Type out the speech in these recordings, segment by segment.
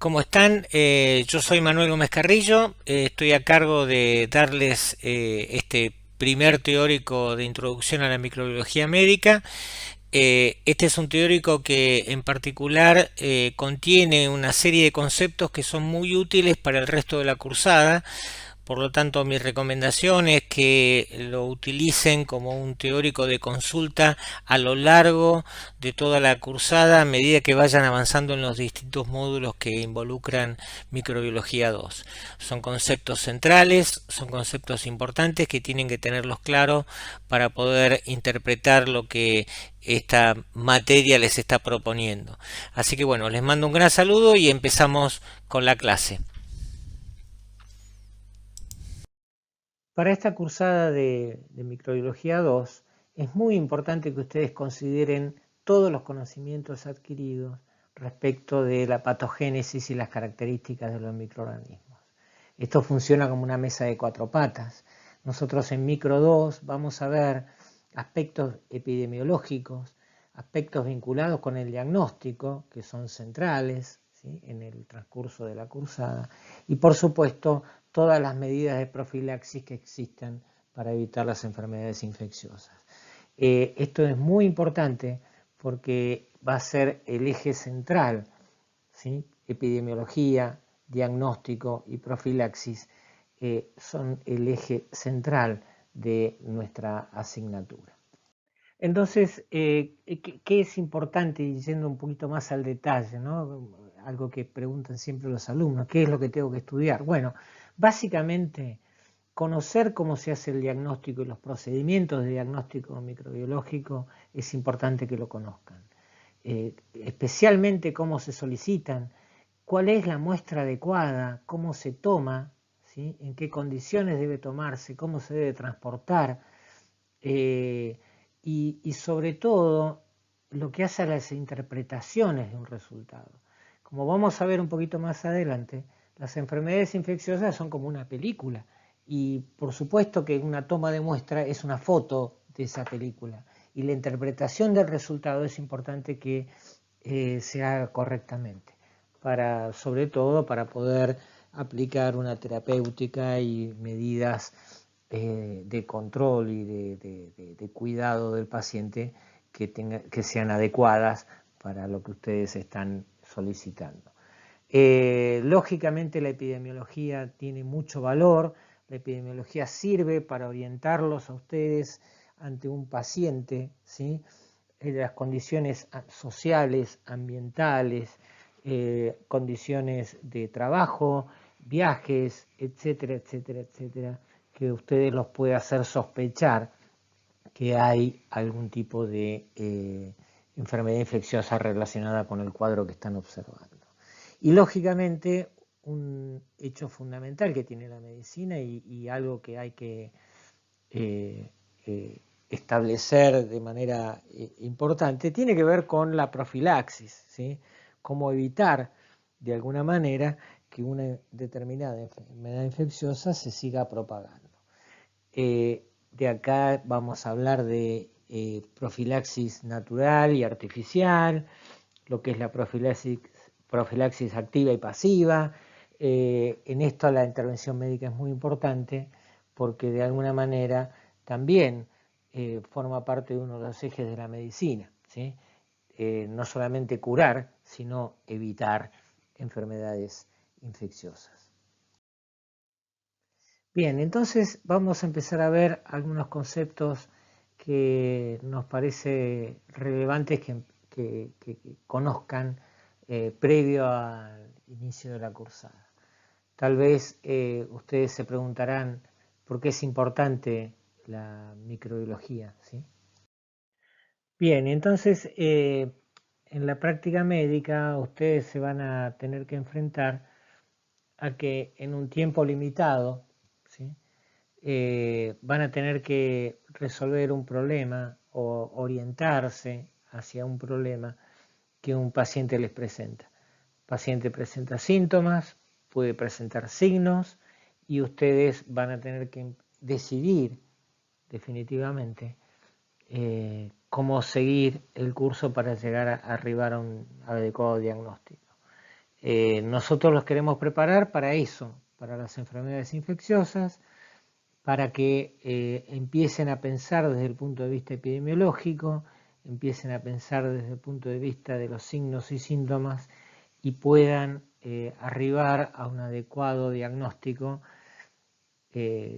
¿Cómo están? Yo soy Manuel Gómez Carrillo, estoy a cargo de darles este primer teórico de introducción a la microbiología médica. Este es un teórico que en particular contiene una serie de conceptos que son muy útiles para el resto de la cursada. Por lo tanto, mi recomendación es que lo utilicen como un teórico de consulta a lo largo de toda la cursada a medida que vayan avanzando en los distintos módulos que involucran microbiología 2. Son conceptos centrales, son conceptos importantes que tienen que tenerlos claros para poder interpretar lo que esta materia les está proponiendo. Así que bueno, les mando un gran saludo y empezamos con la clase. Para esta cursada de Microbiología 2 es muy importante que ustedes consideren todos los conocimientos adquiridos respecto de la patogénesis y las características de los microorganismos. Esto funciona como una mesa de cuatro patas. Nosotros en Micro 2 vamos a ver aspectos epidemiológicos, aspectos vinculados con el diagnóstico, que son centrales, ¿sí?, en el transcurso de la cursada, y por supuesto todas las medidas de profilaxis que existen para evitar las enfermedades infecciosas. Esto es muy importante porque va a ser el eje central, ¿sí? Epidemiología, diagnóstico y profilaxis son el eje central de nuestra asignatura. Entonces, ¿qué es importante? Y yendo un poquito más al detalle, ¿no? Algo que preguntan siempre los alumnos, ¿qué es lo que tengo que estudiar? Bueno, básicamente conocer cómo se hace el diagnóstico y los procedimientos de diagnóstico microbiológico es importante que lo conozcan. Especialmente cómo se solicitan, cuál es la muestra adecuada, cómo se toma, ¿sí?, en qué condiciones debe tomarse, cómo se debe transportar, y sobre todo lo que hace a las interpretaciones de un resultado. Como vamos a ver un poquito más adelante, las enfermedades infecciosas son como una película y por supuesto que una toma de muestra es una foto de esa película y la interpretación del resultado es importante que se haga correctamente, sobre todo para poder aplicar una terapéutica y medidas de control y de cuidado del paciente que sean adecuadas para lo que ustedes están solicitando. Lógicamente la epidemiología tiene mucho valor, la epidemiología sirve para orientarlos a ustedes ante un paciente, ¿sí?, las condiciones sociales, ambientales, condiciones de trabajo, viajes, etcétera, etcétera, etcétera, que ustedes los puede hacer sospechar que hay algún tipo de enfermedad infecciosa relacionada con el cuadro que están observando. Y lógicamente un hecho fundamental que tiene la medicina y algo que hay que establecer de manera importante tiene que ver con la profilaxis, ¿sí?, cómo evitar de alguna manera que una determinada enfermedad infecciosa se siga propagando. De acá vamos a hablar de profilaxis natural y artificial, lo que es la profilaxis activa y pasiva. En esto la intervención médica es muy importante porque de alguna manera también forma parte de uno de los ejes de la medicina, ¿sí? No solamente curar, sino evitar enfermedades infecciosas. Bien, entonces vamos a empezar a ver algunos conceptos que nos parece relevantes que conozcan previo al inicio de la cursada. Tal vez ustedes se preguntarán por qué es importante la microbiología, ¿sí? Bien, entonces en la práctica médica ustedes se van a tener que enfrentar a que en un tiempo limitado, ¿sí?, van a tener que resolver un problema o orientarse hacia un problema que un paciente les presenta. El paciente presenta síntomas, puede presentar signos y ustedes van a tener que decidir definitivamente cómo seguir el curso para llegar a arribar a un adecuado diagnóstico. nosotros los queremos preparar para eso, para las enfermedades infecciosas, para que empiecen a pensar desde el punto de vista epidemiológico, empiecen a pensar desde el punto de vista de los signos y síntomas y puedan arribar a un adecuado diagnóstico,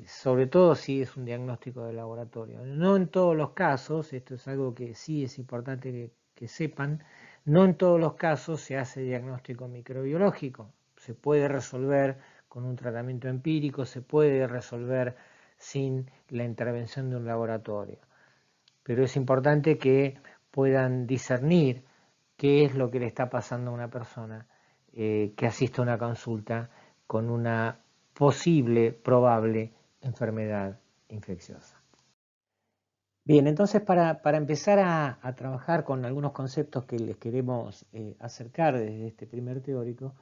sobre todo si es un diagnóstico de laboratorio. No en todos los casos, esto es algo que sí es importante que sepan, no en todos los casos se hace diagnóstico microbiológico. Se puede resolver con un tratamiento empírico, se puede resolver sin la intervención de un laboratorio. Pero es importante que puedan discernir qué es lo que le está pasando a una persona que asiste a una consulta con una posible, probable enfermedad infecciosa. Bien, entonces para empezar a trabajar con algunos conceptos que les queremos acercar desde este primer teórico,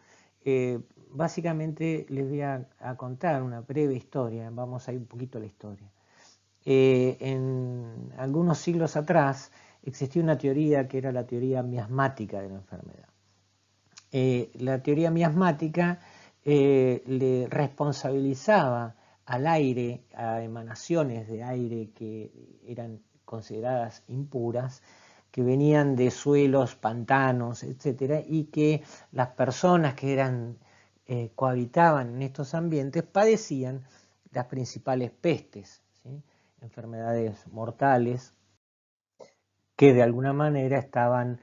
básicamente les voy a contar una breve historia, vamos a ir un poquito a la historia. En algunos siglos atrás existía una teoría que era la teoría miasmática de la enfermedad. La teoría miasmática le responsabilizaba al aire, a emanaciones de aire que eran consideradas impuras, que venían de suelos, pantanos, etcétera, y que las personas que cohabitaban en estos ambientes padecían las principales pestes, ¿sí? Enfermedades mortales que de alguna manera estaban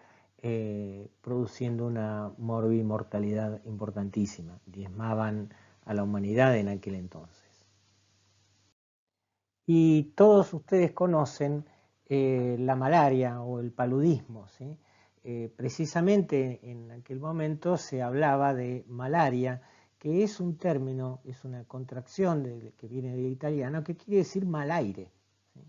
produciendo una morbimortalidad importantísima, diezmaban a la humanidad en aquel entonces. Y todos ustedes conocen la malaria o el paludismo, ¿sí? Precisamente en aquel momento se hablaba de malaria, que es un término, es una contracción que viene del italiano, que quiere decir mal aire, ¿sí?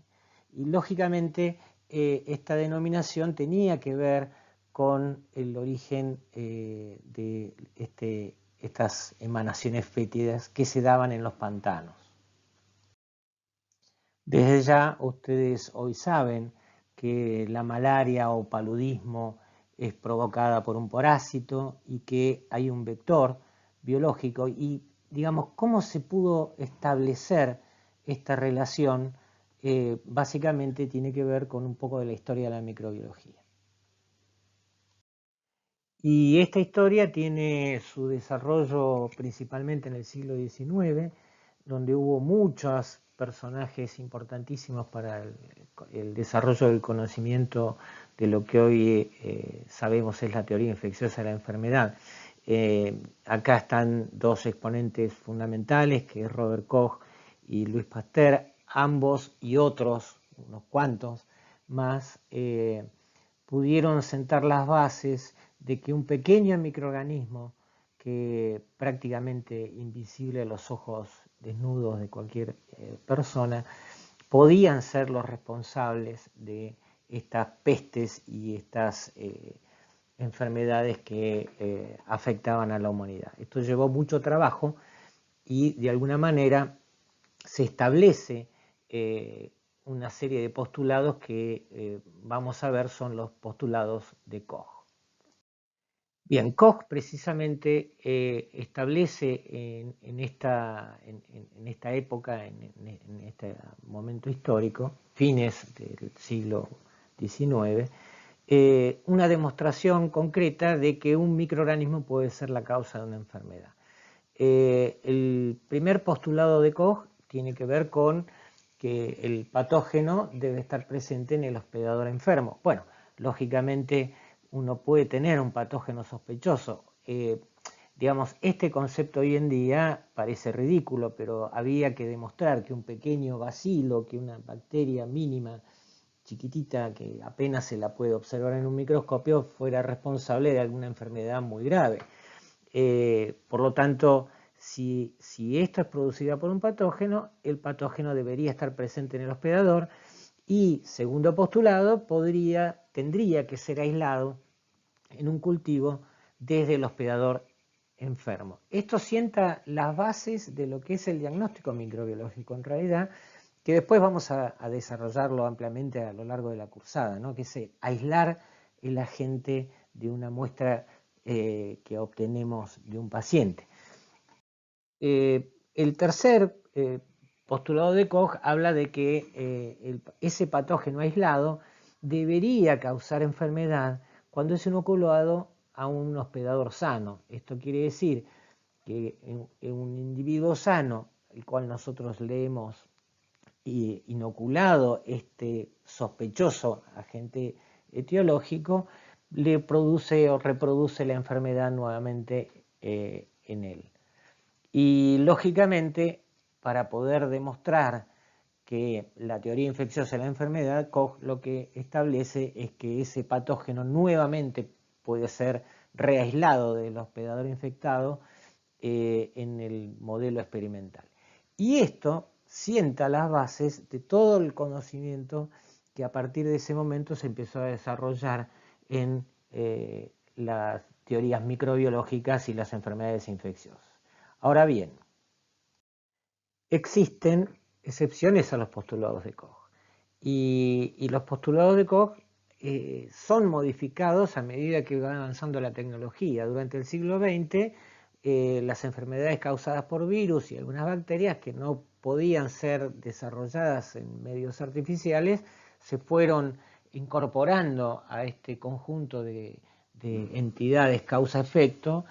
Y lógicamente esta denominación tenía que ver con el origen de estas emanaciones fétidas que se daban en los pantanos. Desde ya ustedes hoy saben que la malaria o paludismo es provocada por un parásito y que hay un vector biológico y digamos cómo se pudo establecer esta relación básicamente tiene que ver con un poco de la historia de la microbiología. Y esta historia tiene su desarrollo principalmente en el siglo XIX, donde hubo muchos personajes importantísimos para el desarrollo del conocimiento de lo que hoy sabemos es la teoría infecciosa de la enfermedad. Acá están dos exponentes fundamentales, que es Robert Koch y Louis Pasteur, ambos y otros, unos cuantos más, pudieron sentar las bases de que un pequeño microorganismo que prácticamente invisible a los ojos desnudos de cualquier persona, podían ser los responsables de estas pestes y estas enfermedades que afectaban a la humanidad. Esto llevó mucho trabajo y de alguna manera se establece una serie de postulados que vamos a ver son los postulados de Koch. Bien, Koch precisamente establece en esta época, en este momento histórico, fines del siglo XIX, una demostración concreta de que un microorganismo puede ser la causa de una enfermedad. El primer postulado de Koch tiene que ver con que el patógeno debe estar presente en el hospedador enfermo. Bueno, lógicamente uno puede tener un patógeno sospechoso. Digamos, este concepto hoy en día parece ridículo, pero había que demostrar que un pequeño bacilo, que una bacteria mínima, chiquitita, que apenas se la puede observar en un microscopio, fuera responsable de alguna enfermedad muy grave. Por lo tanto, si esto es producido por un patógeno, el patógeno debería estar presente en el hospedador y, segundo postulado, tendría que ser aislado en un cultivo desde el hospedador enfermo. Esto sienta las bases de lo que es el diagnóstico microbiológico en realidad, que después vamos a desarrollarlo ampliamente a lo largo de la cursada, ¿no? Que es aislar el agente de una muestra que obtenemos de un paciente. El tercer postulado de Koch habla de que ese patógeno aislado debería causar enfermedad cuando es inoculado a un hospedador sano. Esto quiere decir que en un individuo sano, el cual nosotros le hemos inoculado este sospechoso agente etiológico, le produce o reproduce la enfermedad nuevamente en él. Y lógicamente, para poder demostrar que la teoría infecciosa de la enfermedad, Koch lo que establece es que ese patógeno nuevamente puede ser reaislado del hospedador infectado en el modelo experimental. Y esto sienta las bases de todo el conocimiento que a partir de ese momento se empezó a desarrollar en las teorías microbiológicas y las enfermedades infecciosas. Ahora bien, existen excepciones a los postulados de Koch y los postulados de Koch son modificados a medida que va avanzando la tecnología. Durante el siglo XX, las enfermedades causadas por virus y algunas bacterias que no podían ser desarrolladas en medios artificiales se fueron incorporando a este conjunto de entidades causa-efecto,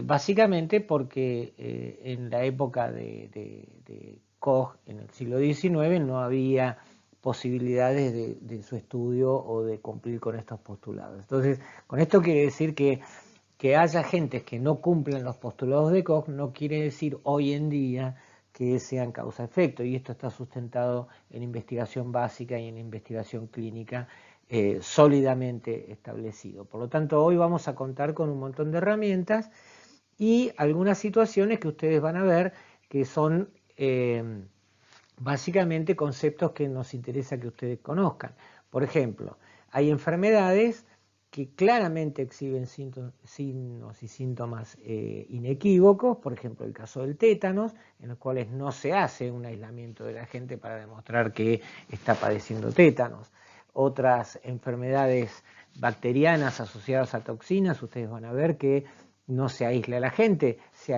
básicamente porque en la época de Koch, en el siglo XIX, no había posibilidades de su estudio o de cumplir con estos postulados. Entonces, con esto quiere decir que haya gentes que no cumplen los postulados de Koch no quiere decir hoy en día que sean causa-efecto, y esto está sustentado en investigación básica y en investigación clínica sólidamente establecido. Por lo tanto, hoy vamos a contar con un montón de herramientas y algunas situaciones que ustedes van a ver que son básicamente conceptos que nos interesa que ustedes conozcan. Por ejemplo, hay enfermedades que claramente exhiben signos y síntomas inequívocos, por ejemplo el caso del tétanos, en los cuales no se hace un aislamiento de la gente para demostrar que está padeciendo tétanos. Otras enfermedades bacterianas asociadas a toxinas, ustedes van a ver que no se aísla la gente, se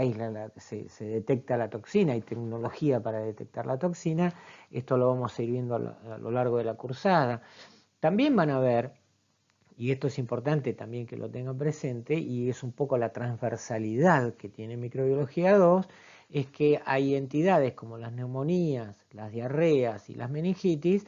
detecta la toxina, hay tecnología para detectar la toxina, esto lo vamos a ir viendo a lo largo de la cursada. También van a ver, y esto es importante también que lo tengan presente, y es un poco la transversalidad que tiene Microbiología 2, es que hay entidades como las neumonías, las diarreas y las meningitis,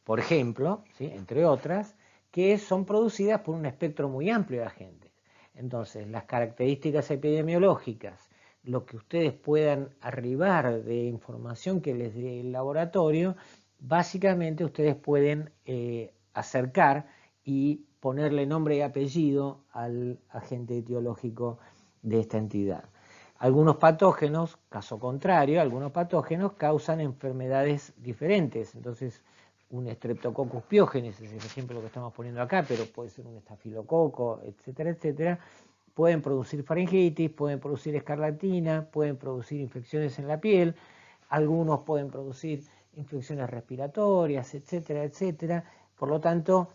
por ejemplo, ¿sí?, entre otras, que son producidas por un espectro muy amplio de agentes. Entonces, las características epidemiológicas, lo que ustedes puedan arribar de información que les dé el laboratorio, básicamente ustedes pueden acercar y ponerle nombre y apellido al agente etiológico de esta entidad. Algunos patógenos, caso contrario, algunos patógenos causan enfermedades diferentes. Entonces, un Streptococcus pyogenes es el ejemplo que estamos poniendo acá, pero puede ser un estafilococo, etcétera, etcétera. Pueden producir faringitis, pueden producir escarlatina, pueden producir infecciones en la piel, algunos pueden producir infecciones respiratorias, etcétera, etcétera. Por lo tanto,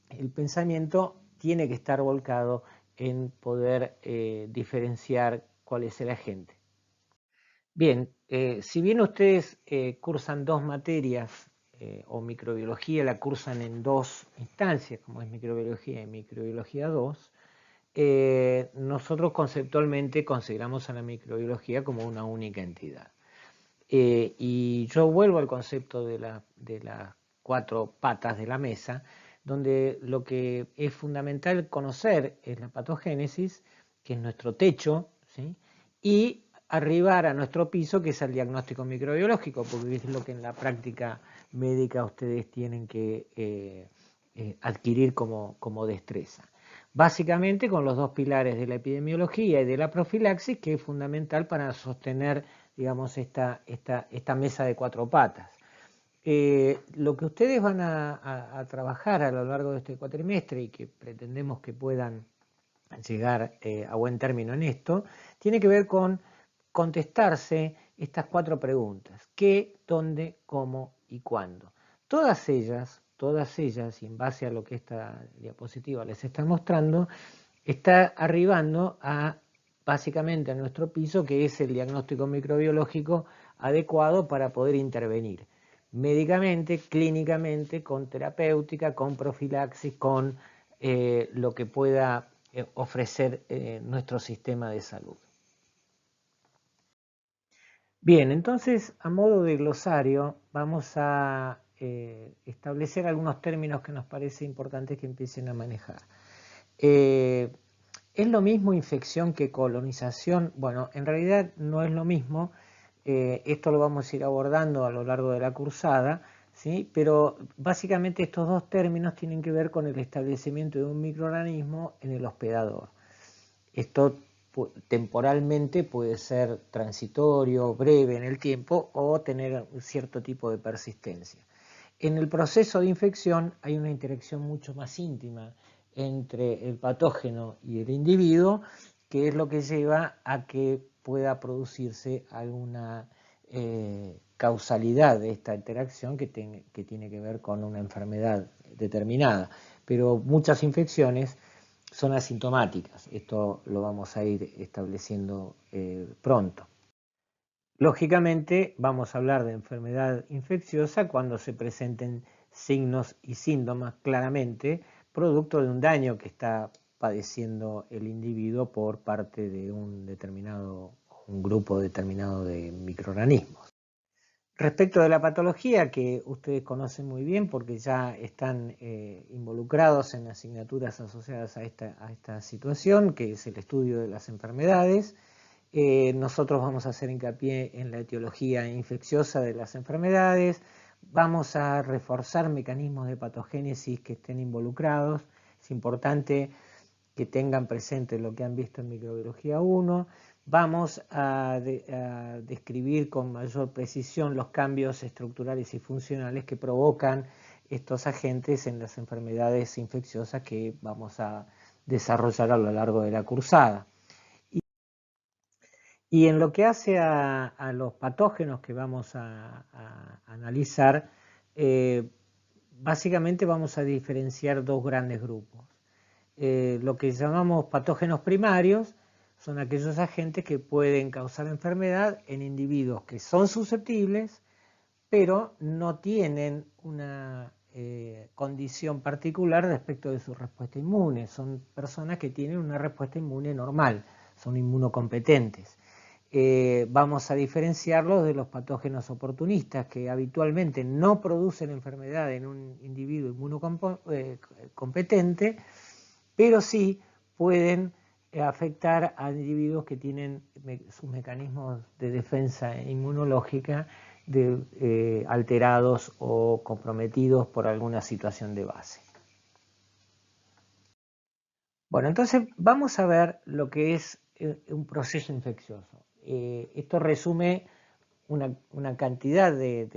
el pensamiento tiene que estar volcado en poder diferenciar cuál es el agente. Bien, si bien ustedes cursan dos materias o microbiología la cursan en dos instancias, como es microbiología y microbiología 2, nosotros conceptualmente consideramos a la microbiología como una única entidad. Y yo vuelvo al concepto de las cuatro patas de la mesa, donde lo que es fundamental conocer es la patogénesis, que es nuestro techo, ¿sí?, y arribar a nuestro piso, que es el diagnóstico microbiológico, porque es lo que en la práctica médica ustedes tienen que adquirir como destreza. Básicamente con los dos pilares de la epidemiología y de la profilaxis, que es fundamental para sostener, digamos, esta mesa de cuatro patas. Lo que ustedes van a trabajar a lo largo de este cuatrimestre y que pretendemos que puedan llegar a buen término en esto, tiene que ver con contestarse estas cuatro preguntas: ¿qué, dónde, cómo y cuándo? Todas ellas, y en base a lo que esta diapositiva les está mostrando, está arribando básicamente a nuestro piso, que es el diagnóstico microbiológico adecuado para poder intervenir médicamente, clínicamente, con terapéutica, con profilaxis, con lo que pueda ofrecer nuestro sistema de salud. Bien, entonces a modo de glosario vamos a establecer algunos términos que nos parece importante que empiecen a manejar. ¿Es lo mismo infección que colonización? Bueno, en realidad no es lo mismo. Esto lo vamos a ir abordando a lo largo de la cursada, ¿sí? Pero básicamente estos dos términos tienen que ver con el establecimiento de un microorganismo en el hospedador. Esto temporalmente puede ser transitorio, breve en el tiempo o tener un cierto tipo de persistencia. En el proceso de infección hay una interacción mucho más íntima entre el patógeno y el individuo, que es lo que lleva a que pueda producirse alguna causalidad de esta interacción que tiene que ver con una enfermedad determinada. Pero muchas infecciones son asintomáticas. Esto lo vamos a ir estableciendo pronto. Lógicamente vamos a hablar de enfermedad infecciosa cuando se presenten signos y síntomas claramente producto de un daño que está padeciendo el individuo por parte de un grupo determinado de microorganismos. Respecto de la patología, que ustedes conocen muy bien porque ya están involucrados en asignaturas asociadas a esta situación, que es el estudio de las enfermedades, nosotros vamos a hacer hincapié en la etiología infecciosa de las enfermedades, vamos a reforzar mecanismos de patogénesis que estén involucrados. Es importante que tengan presente lo que han visto en microbiología 1. Vamos a describir con mayor precisión los cambios estructurales y funcionales que provocan estos agentes en las enfermedades infecciosas que vamos a desarrollar a lo largo de la cursada. Y en lo que hace a los patógenos que vamos a analizar, básicamente vamos a diferenciar dos grandes grupos. Lo que llamamos patógenos primarios son aquellos agentes que pueden causar enfermedad en individuos que son susceptibles, pero no tienen una condición particular respecto de su respuesta inmune. Son personas que tienen una respuesta inmune normal, son inmunocompetentes. Vamos a diferenciarlos de los patógenos oportunistas que habitualmente no producen enfermedad en un individuo inmunocompetente, pero sí pueden afectar a individuos que tienen sus mecanismos de defensa inmunológica alterados o comprometidos por alguna situación de base. Bueno, entonces vamos a ver lo que es un proceso infeccioso. Esto resume una cantidad de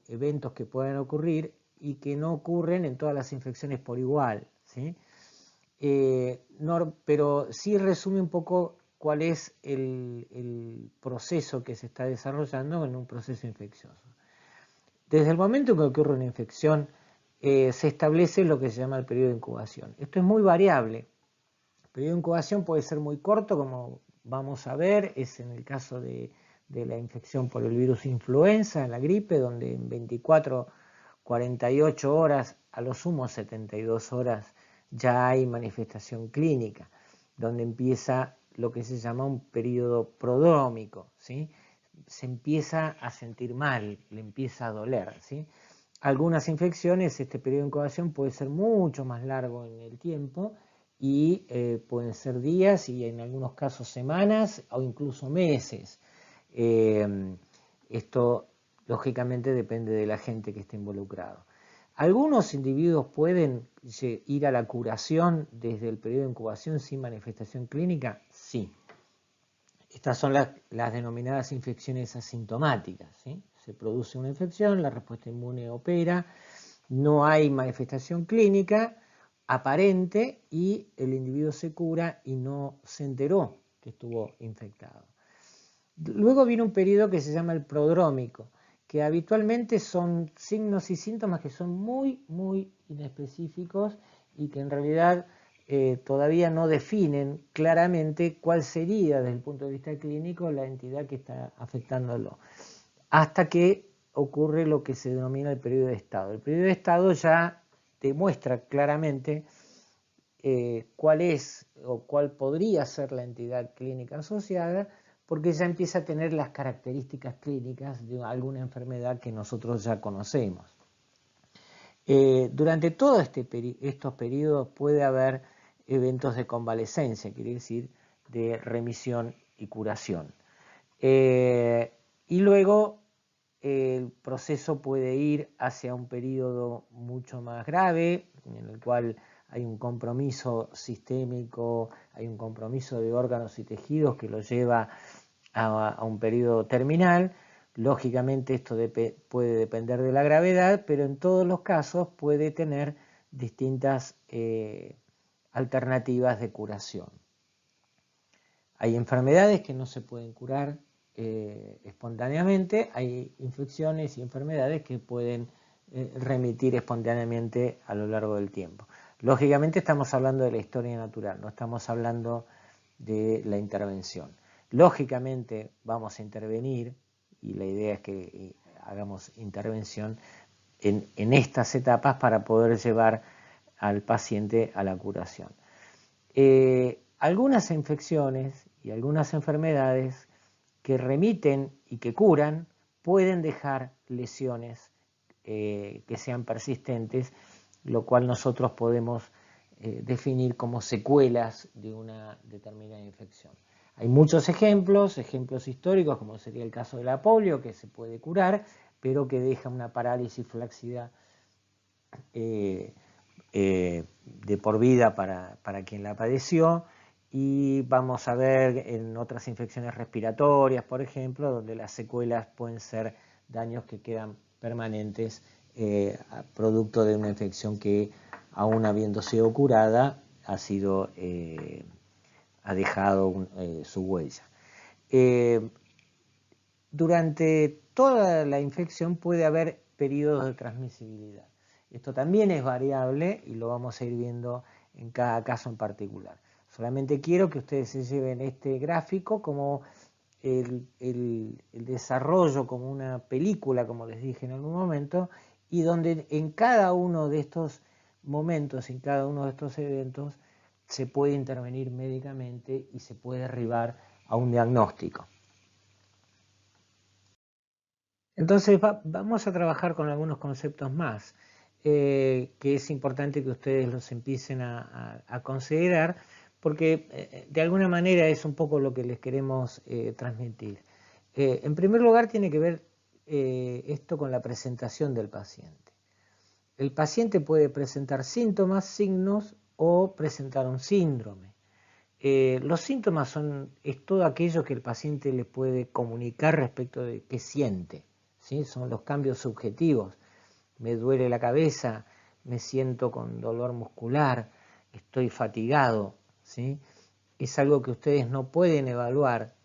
eventos que pueden ocurrir y que no ocurren en todas las infecciones por igual, ¿sí? Pero sí resume un poco cuál es el proceso que se está desarrollando en un proceso infeccioso. Desde el momento en que ocurre una infección, se establece lo que se llama el periodo de incubación. Esto es muy variable. El periodo de incubación puede ser muy corto, como vamos a ver, es en el caso de la infección por el virus influenza, la gripe, donde en 24, 48 horas, a lo sumo 72 horas, ya hay manifestación clínica, donde empieza lo que se llama un periodo prodrómico, ¿sí? Se empieza a sentir mal, le empieza a doler, ¿sí? Algunas infecciones, este periodo de incubación puede ser mucho más largo en el tiempo y pueden ser días y en algunos casos semanas o incluso meses. Esto lógicamente depende de la gente que esté involucrado. ¿Algunos individuos pueden ir a la curación desde el periodo de incubación sin manifestación clínica? Sí. Estas son las denominadas infecciones asintomáticas, ¿sí? Se produce una infección, la respuesta inmune opera, no hay manifestación clínica aparente y el individuo se cura y no se enteró que estuvo infectado. Luego viene un periodo que se llama el prodrómico, que habitualmente son signos y síntomas que son muy, muy inespecíficos y que en realidad todavía no definen claramente cuál sería desde el punto de vista clínico la entidad que está afectándolo, hasta que ocurre lo que se denomina el periodo de estado. El periodo de estado ya demuestra claramente cuál es o cuál podría ser la entidad clínica asociada, porque ya empieza a tener las características clínicas de alguna enfermedad que nosotros ya conocemos. Durante todos estos periodos puede haber eventos de convalescencia, quiere decir de remisión y curación. Y luego el proceso puede ir hacia un periodo mucho más grave, en el cual hay un compromiso sistémico, hay un compromiso de órganos y tejidos que lo lleva a un periodo terminal. Lógicamente esto puede depender de la gravedad, pero en todos los casos puede tener distintas alternativas de curación. Hay enfermedades que no se pueden curar espontáneamente, hay infecciones y enfermedades que pueden remitir espontáneamente a lo largo del tiempo. Lógicamente estamos hablando de la historia natural, no estamos hablando de la intervención. Lógicamente vamos a intervenir, y la idea es que hagamos intervención en estas etapas para poder llevar al paciente a la curación. Algunas infecciones y algunas enfermedades que remiten y que curan pueden dejar lesiones que sean persistentes, lo cual nosotros podemos definir como secuelas de una determinada infección. Hay muchos ejemplos históricos, como sería el caso de la polio, que se puede curar, pero que deja una parálisis flácida de por vida para quien la padeció. Y vamos a ver en otras infecciones respiratorias, por ejemplo, donde las secuelas pueden ser daños que quedan permanentes producto de una infección que, aún habiendo sido curada, ha dejado su huella. Durante toda la infección puede haber periodos de transmisibilidad. Esto también es variable y lo vamos a ir viendo en cada caso en particular. Solamente quiero que ustedes se lleven este gráfico como el desarrollo, como una película, como les dije en algún momento, y donde en cada uno de estos momentos, en cada uno de estos eventos, se puede intervenir médicamente y se puede arribar a un diagnóstico. Entonces vamos a trabajar con algunos conceptos más, que es importante que ustedes los empiecen a considerar, porque de alguna manera es un poco lo que les queremos transmitir. En primer lugar, tiene que ver esto con la presentación del paciente. El paciente puede presentar síntomas, signos o presentar un síndrome. Los síntomas es todo aquello que el paciente le puede comunicar respecto de qué siente, ¿sí? Son los cambios subjetivos. Me duele la cabeza, me siento con dolor muscular, estoy fatigado, ¿sí? Es algo que ustedes no pueden evaluar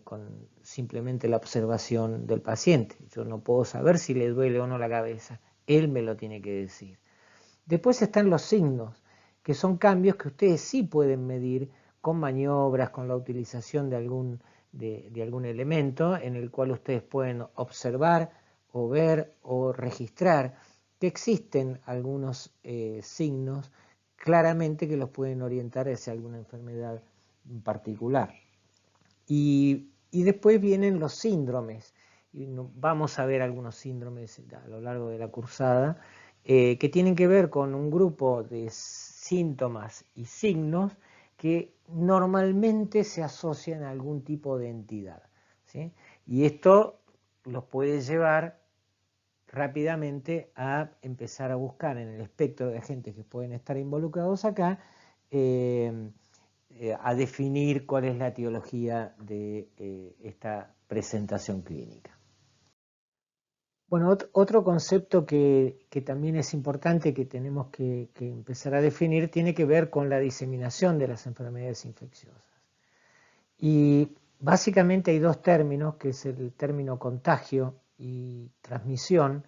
con simplemente la observación del paciente. Yo no puedo saber si le duele o no la cabeza, él me lo tiene que decir. Después están los signos, que son cambios que ustedes sí pueden medir con maniobras, con la utilización de algún elemento en el cual ustedes pueden observar o ver o registrar que existen algunos signos claramente que los pueden orientar hacia alguna enfermedad en particular. Y después vienen los síndromes. Y vamos a ver algunos síndromes a lo largo de la cursada, que tienen que ver con un grupo de síntomas y signos que normalmente se asocian a algún tipo de entidad, ¿sí? Y esto los puede llevar rápidamente a empezar a buscar en el espectro de agentes que pueden estar involucrados acá, a definir cuál es la etiología de esta presentación clínica. Bueno, otro concepto que también es importante que tenemos que empezar a definir tiene que ver con la diseminación de las enfermedades infecciosas. Y básicamente hay dos términos, que es el término contagio y transmisión,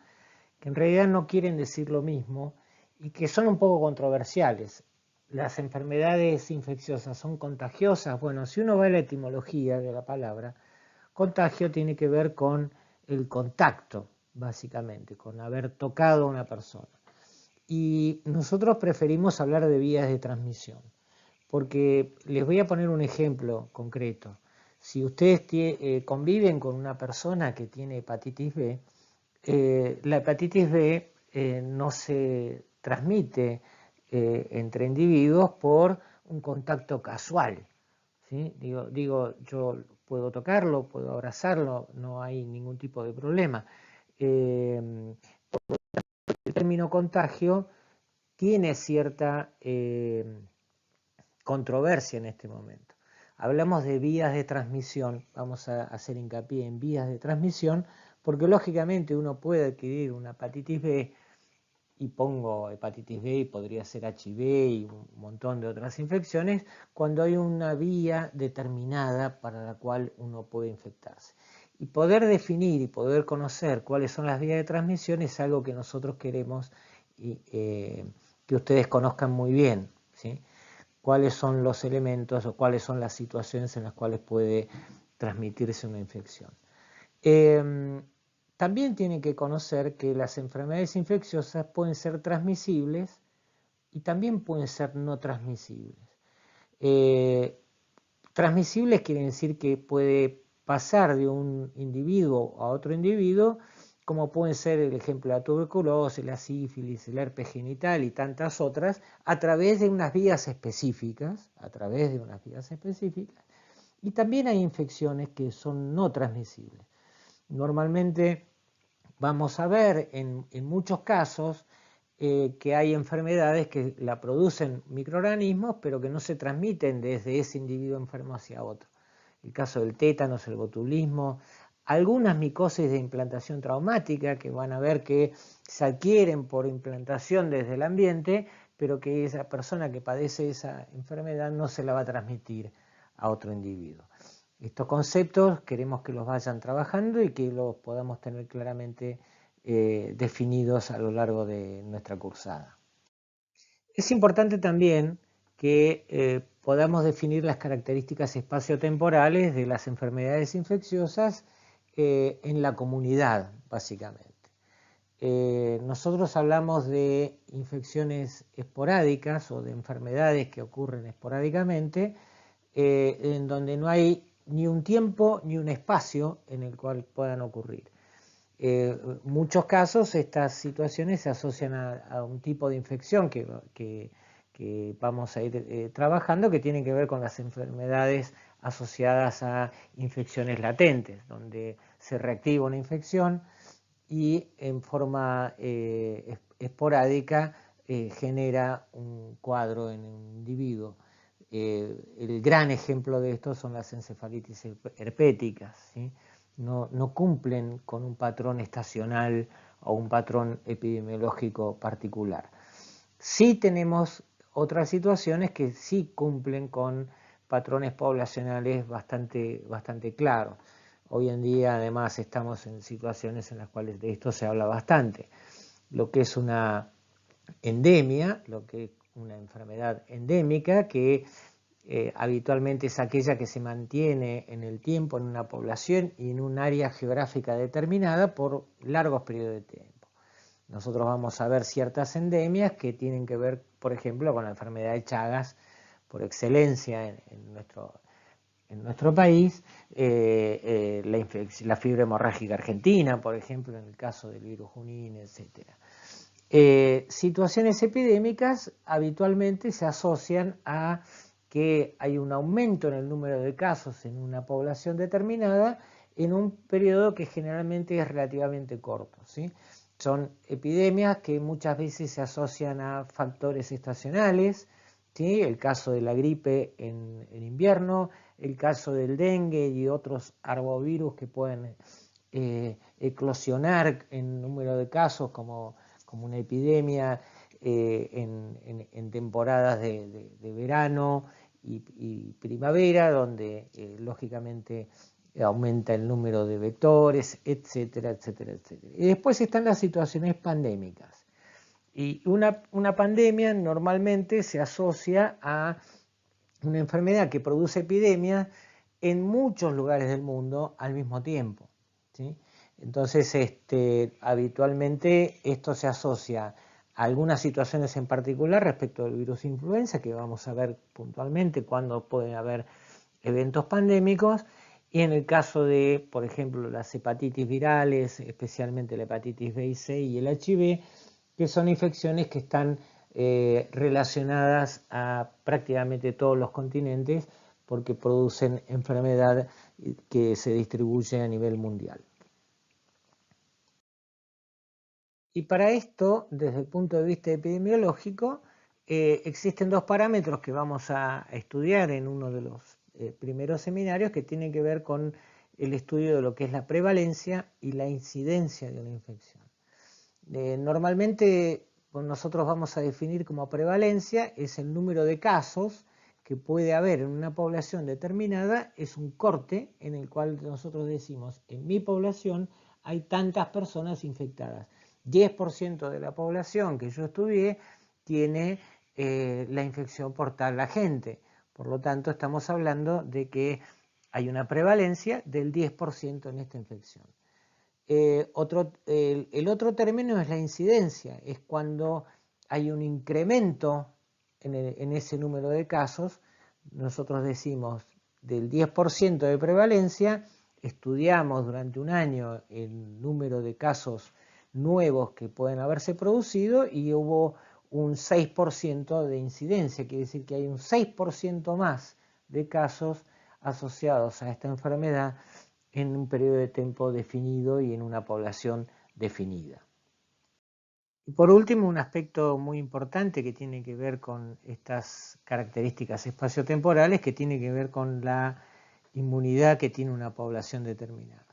que en realidad no quieren decir lo mismo y que son un poco controversiales. Las enfermedades infecciosas son contagiosas. Bueno, si uno ve la etimología de la palabra, contagio tiene que ver con el contacto, básicamente, con haber tocado a una persona. Y nosotros preferimos hablar de vías de transmisión, porque les voy a poner un ejemplo concreto. Si ustedes conviven con una persona que tiene hepatitis B, la hepatitis B no se transmite entre individuos por un contacto casual. ¿Sí? Yo puedo tocarlo, puedo abrazarlo, no hay ningún tipo de problema. El término contagio tiene cierta controversia en este momento. Hablamos de vías de transmisión, vamos a hacer hincapié en vías de transmisión, porque lógicamente uno puede adquirir una hepatitis B, y pongo hepatitis B y podría ser HIV y un montón de otras infecciones, cuando hay una vía determinada para la cual uno puede infectarse. Y poder definir y poder conocer cuáles son las vías de transmisión es algo que nosotros queremos que ustedes conozcan muy bien, ¿sí? Cuáles son los elementos o cuáles son las situaciones en las cuales puede transmitirse una infección. También tienen que conocer que las enfermedades infecciosas pueden ser transmisibles y también pueden ser no transmisibles. Transmisibles quiere decir que puede pasar de un individuo a otro individuo, como pueden ser el ejemplo de la tuberculosis, la sífilis, el herpes genital y tantas otras, a través de unas vías específicas, y también hay infecciones que son no transmisibles. Normalmente vamos a ver en muchos casos que hay enfermedades que la producen microorganismos, pero que no se transmiten desde ese individuo enfermo hacia otro. El caso del tétanos, el botulismo, algunas micosis de implantación traumática que van a ver que se adquieren por implantación desde el ambiente, pero que esa persona que padece esa enfermedad no se la va a transmitir a otro individuo. Estos conceptos queremos que los vayan trabajando y que los podamos tener claramente definidos a lo largo de nuestra cursada. Es importante también que podamos definir las características espaciotemporales de las enfermedades infecciosas en la comunidad, básicamente. Nosotros hablamos de infecciones esporádicas o de enfermedades que ocurren esporádicamente, en donde no hay ni un tiempo ni un espacio en el cual puedan ocurrir. En muchos casos estas situaciones se asocian a un tipo de infección que vamos a ir trabajando, que tiene que ver con las enfermedades asociadas a infecciones latentes, donde se reactiva una infección y en forma esporádica genera un cuadro en un individuo. El gran ejemplo de esto son las encefalitis herpéticas, ¿sí? No cumplen con un patrón estacional o un patrón epidemiológico particular. Sí tenemos otras situaciones que sí cumplen con patrones poblacionales bastante claros. Hoy en día además estamos en situaciones en las cuales de esto se habla bastante. Lo que es una endemia, lo que es una enfermedad endémica que habitualmente es aquella que se mantiene en el tiempo en una población y en un área geográfica determinada por largos periodos de tiempo. Nosotros vamos a ver ciertas endemias que tienen que ver, por ejemplo, con la enfermedad de Chagas, por excelencia en nuestro país, la fiebre hemorrágica argentina, por ejemplo, en el caso del virus Junín, etc. Situaciones epidémicas habitualmente se asocian a que hay un aumento en el número de casos en una población determinada en un periodo que generalmente es relativamente corto, ¿sí? Son epidemias que muchas veces se asocian a factores estacionales, ¿sí? El caso de la gripe en invierno, el caso del dengue y otros arbovirus que pueden eclosionar en número de casos como una epidemia en temporadas de verano y primavera, donde lógicamente aumenta el número de vectores, etcétera, etcétera, etcétera. Y después están las situaciones pandémicas. Y una pandemia normalmente se asocia a una enfermedad que produce epidemias en muchos lugares del mundo al mismo tiempo, ¿sí? Entonces, habitualmente esto se asocia a algunas situaciones en particular respecto del virus influenza, que vamos a ver puntualmente cuándo pueden haber eventos pandémicos, y en el caso de, por ejemplo, las hepatitis virales, especialmente la hepatitis B y C y el HIV, que son infecciones que están relacionadas a prácticamente todos los continentes porque producen enfermedad que se distribuye a nivel mundial. Y para esto, desde el punto de vista epidemiológico, existen dos parámetros que vamos a estudiar en uno de los primeros seminarios que tienen que ver con el estudio de lo que es la prevalencia y la incidencia de una infección. Normalmente nosotros vamos a definir como prevalencia es el número de casos que puede haber en una población determinada, es un corte en el cual nosotros decimos, en mi población hay tantas personas infectadas. 10% de la población que yo estudié tiene la infección por tal agente. Por lo tanto, estamos hablando de que hay una prevalencia del 10% en esta infección. El otro término es la incidencia, es cuando hay un incremento en ese número de casos. Nosotros decimos del 10% de prevalencia, estudiamos durante un año el número de casos nuevos que pueden haberse producido y hubo un 6% de incidencia, quiere decir que hay un 6% más de casos asociados a esta enfermedad en un periodo de tiempo definido y en una población definida. Y por último, un aspecto muy importante que tiene que ver con estas características espaciotemporales, que tiene que ver con la inmunidad que tiene una población determinada.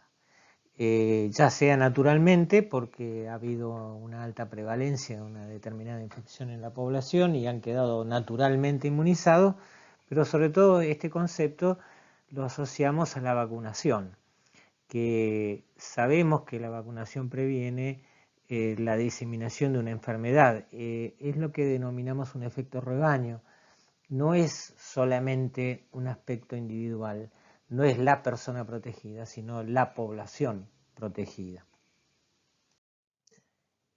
Ya sea naturalmente, porque ha habido una alta prevalencia de una determinada infección en la población y han quedado naturalmente inmunizados, pero sobre todo este concepto lo asociamos a la vacunación, que sabemos que la vacunación previene la diseminación de una enfermedad. Es lo que denominamos un efecto rebaño. No es solamente un aspecto individual, no es la persona protegida, sino la población protegida.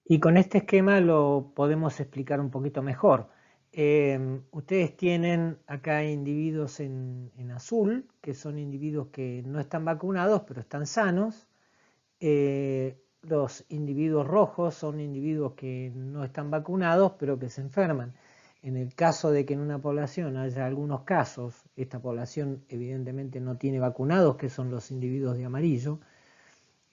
Y con este esquema lo podemos explicar un poquito mejor. Ustedes tienen acá individuos en azul, que son individuos que no están vacunados, pero están sanos. Los individuos rojos son individuos que no están vacunados, pero que se enferman. En el caso de que en una población haya algunos casos, esta población evidentemente no tiene vacunados, que son los individuos de amarillo.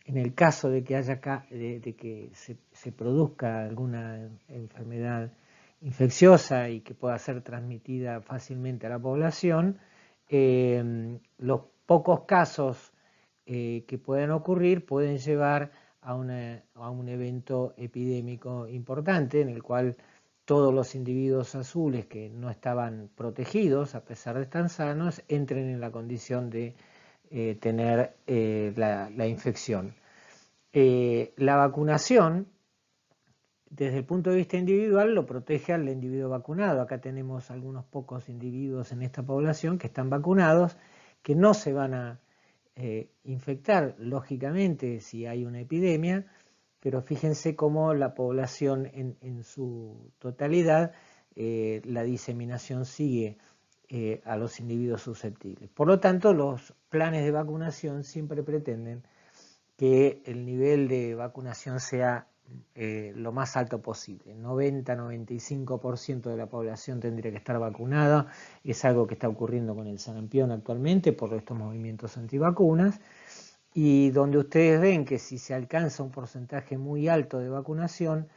En el caso de que se produzca alguna enfermedad infecciosa y que pueda ser transmitida fácilmente a la población, los pocos casos que puedan ocurrir pueden llevar a un evento epidémico importante en el cual todos los individuos azules que no estaban protegidos, a pesar de estar sanos, entren en la condición de tener la infección. La vacunación, desde el punto de vista individual, lo protege al individuo vacunado. Acá tenemos algunos pocos individuos en esta población que están vacunados, que no se van a infectar, lógicamente, si hay una epidemia, pero fíjense cómo la población en su totalidad, la diseminación sigue a los individuos susceptibles. Por lo tanto, los planes de vacunación siempre pretenden que el nivel de vacunación sea lo más alto posible. 90-95% de la población tendría que estar vacunada. Es algo que está ocurriendo con el sarampión actualmente por estos movimientos antivacunas. Y donde ustedes ven que si se alcanza un porcentaje muy alto de vacunación,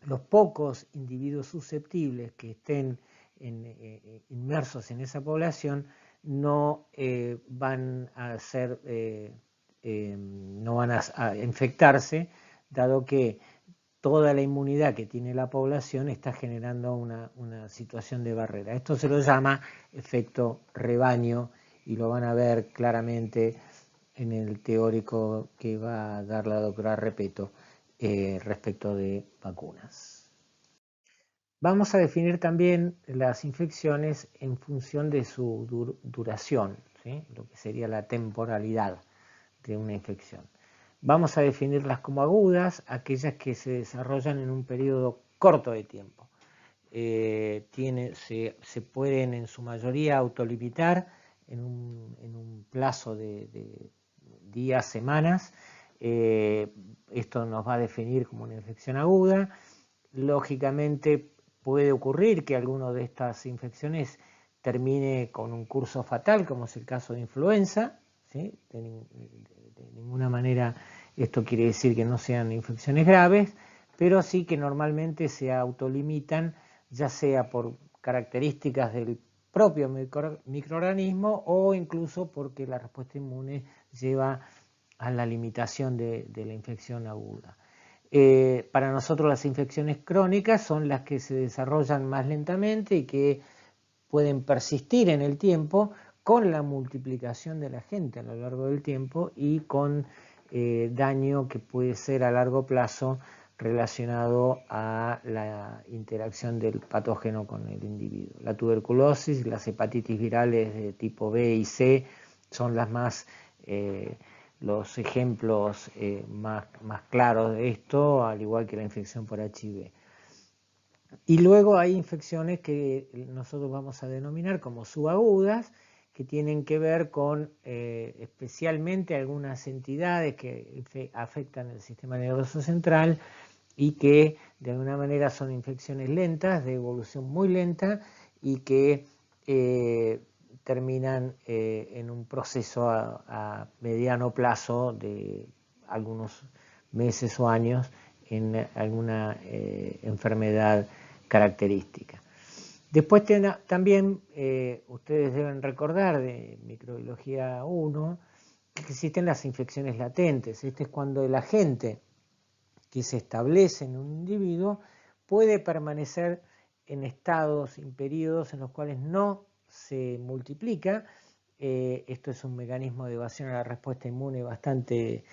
los pocos individuos susceptibles que estén inmersos en esa población no van a ser no van a infectarse, dado que toda la inmunidad que tiene la población está generando una situación de barrera. Esto se lo llama efecto rebaño y lo van a ver claramente en el teórico que va a dar la doctora Repeto respecto de vacunas. Vamos a definir también las infecciones en función de su duración, ¿sí? Lo que sería la temporalidad de una infección. Vamos a definirlas como agudas, aquellas que se desarrollan en un periodo corto de tiempo. Se pueden en su mayoría autolimitar en un plazo de días, semanas. Esto nos va a definir como una infección aguda. Lógicamente puede ocurrir que alguna de estas infecciones termine con un curso fatal, como es el caso de influenza, ¿sí? De ninguna manera esto quiere decir que no sean infecciones graves, pero sí que normalmente se autolimitan, ya sea por características del propio microorganismo o incluso porque la respuesta inmune lleva a la limitación de la infección aguda. Para nosotros las infecciones crónicas son las que se desarrollan más lentamente y que pueden persistir en el tiempo con la multiplicación de la gente a lo largo del tiempo y con daño que puede ser a largo plazo relacionado a la interacción del patógeno con el individuo. La tuberculosis, las hepatitis virales de tipo B y C son las más los ejemplos más claros de esto, al igual que la infección por HIV. Y luego hay infecciones que nosotros vamos a denominar como subagudas, que tienen que ver con especialmente algunas entidades que afectan el sistema nervioso central y que de alguna manera son infecciones lentas, de evolución muy lenta y que terminan en un proceso a mediano plazo de algunos meses o años en alguna enfermedad característica. Después también ustedes deben recordar de microbiología 1 que existen las infecciones latentes. Este es cuando el agente que se establece en un individuo puede permanecer en estados, en periodos en los cuales no se multiplica. Esto es un mecanismo de evasión a la respuesta inmune bastante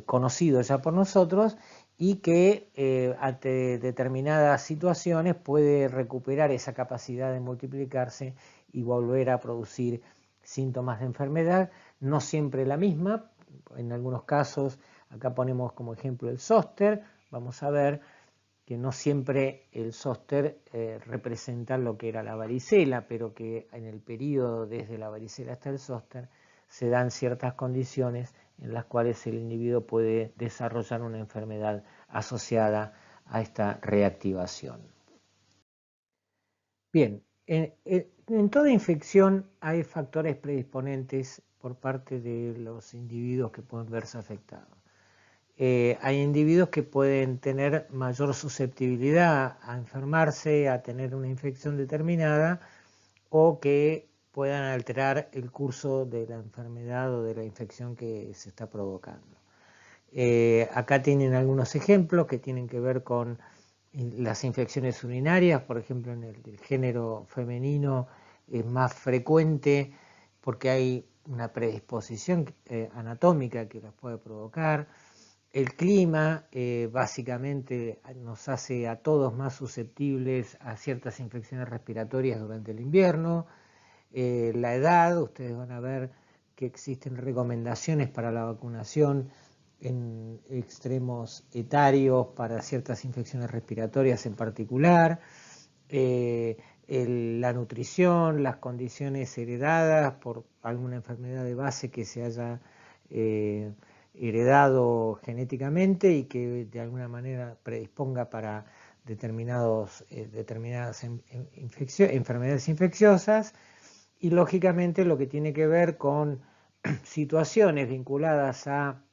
conocido ya por nosotros y que ante determinadas situaciones puede recuperar esa capacidad de multiplicarse y volver a producir síntomas de enfermedad, no siempre la misma, en algunos casos, acá ponemos como ejemplo el zóster, vamos a ver que no siempre el zóster representa lo que era la varicela, pero que en el periodo desde la varicela hasta el zóster se dan ciertas condiciones en las cuales el individuo puede desarrollar una enfermedad asociada a esta reactivación. Bien, en toda infección hay factores predisponentes por parte de los individuos que pueden verse afectados. Hay individuos que pueden tener mayor susceptibilidad a enfermarse, a tener una infección determinada o que puedan alterar el curso de la enfermedad o de la infección que se está provocando. Acá tienen algunos ejemplos que tienen que ver con las infecciones urinarias, por ejemplo en el género femenino es más frecuente porque hay una predisposición anatómica que las puede provocar. El clima básicamente nos hace a todos más susceptibles a ciertas infecciones respiratorias durante el invierno. La edad, ustedes van a ver que existen recomendaciones para la vacunación en extremos etarios para ciertas infecciones respiratorias en particular. La nutrición, las condiciones heredadas por alguna enfermedad de base que se haya heredado genéticamente y que de alguna manera predisponga para determinadas enfermedades infecciosas y lógicamente lo que tiene que ver con situaciones vinculadas a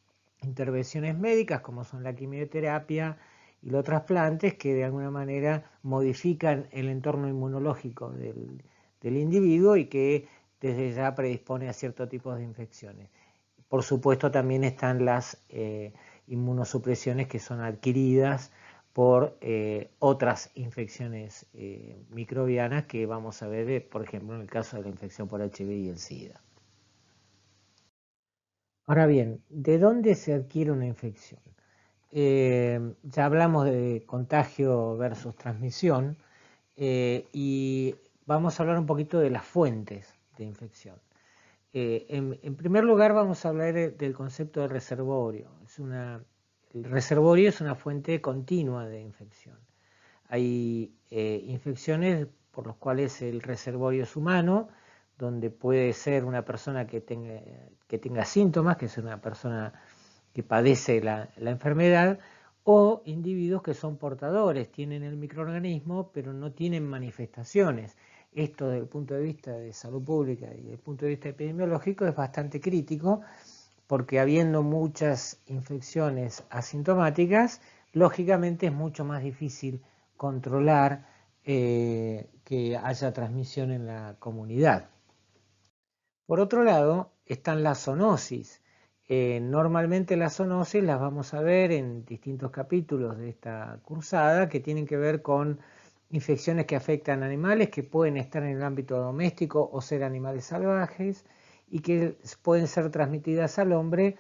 intervenciones médicas como son la quimioterapia y los trasplantes que de alguna manera modifican el entorno inmunológico del individuo y que desde ya predispone a ciertos tipos de infecciones. Por supuesto también están las inmunosupresiones que son adquiridas por otras infecciones microbianas que vamos a ver, por ejemplo, en el caso de la infección por HIV y el SIDA. Ahora bien, ¿de dónde se adquiere una infección? Ya hablamos de contagio versus transmisión, y vamos a hablar un poquito de las fuentes de infección. En primer lugar vamos a hablar del concepto de reservorio. El reservorio es una fuente continua de infección. Hay infecciones por las cuales el reservorio es humano, donde puede ser una persona que tenga síntomas, que es una persona que padece la enfermedad, o individuos que son portadores, tienen el microorganismo, pero no tienen manifestaciones. Esto desde el punto de vista de salud pública y desde el punto de vista epidemiológico es bastante crítico, porque habiendo muchas infecciones asintomáticas, lógicamente es mucho más difícil controlar que haya transmisión en la comunidad. Por otro lado, están las zoonosis. Normalmente las zoonosis las vamos a ver en distintos capítulos de esta cursada, que tienen que ver con infecciones que afectan a animales que pueden estar en el ámbito doméstico o ser animales salvajes y que pueden ser transmitidas al hombre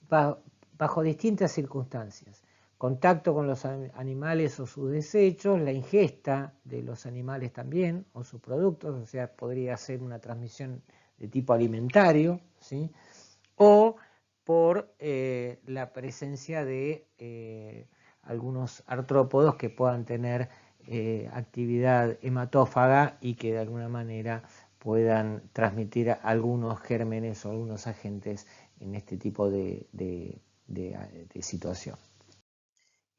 bajo distintas circunstancias. Contacto con los animales o sus desechos, la ingesta de los animales también o sus productos, o sea, podría ser una transmisión de tipo alimentario, ¿sí? O por la presencia de algunos artrópodos que puedan tener actividad hematófaga y que de alguna manera puedan transmitir algunos gérmenes o algunos agentes en este tipo de situación.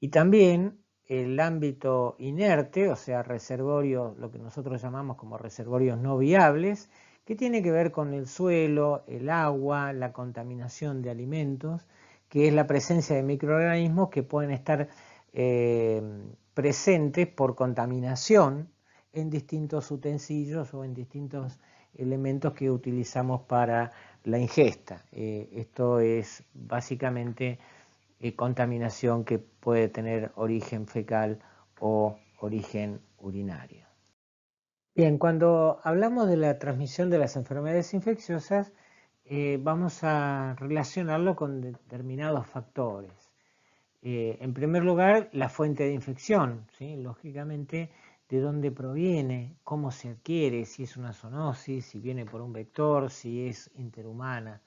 Y también el ámbito inerte, o sea, reservorios, lo que nosotros llamamos como reservorios no viables, que tiene que ver con el suelo, el agua, la contaminación de alimentos, que es la presencia de microorganismos que pueden estar presentes por contaminación en distintos utensilios o en distintos elementos que utilizamos para la ingesta. Esto es básicamente contaminación que puede tener origen fecal o origen urinario. Bien, cuando hablamos de la transmisión de las enfermedades infecciosas, vamos a relacionarlo con determinados factores. En primer lugar, la fuente de infección, ¿sí? Lógicamente, de dónde proviene, cómo se adquiere, si es una zoonosis, si viene por un vector, si es interhumana.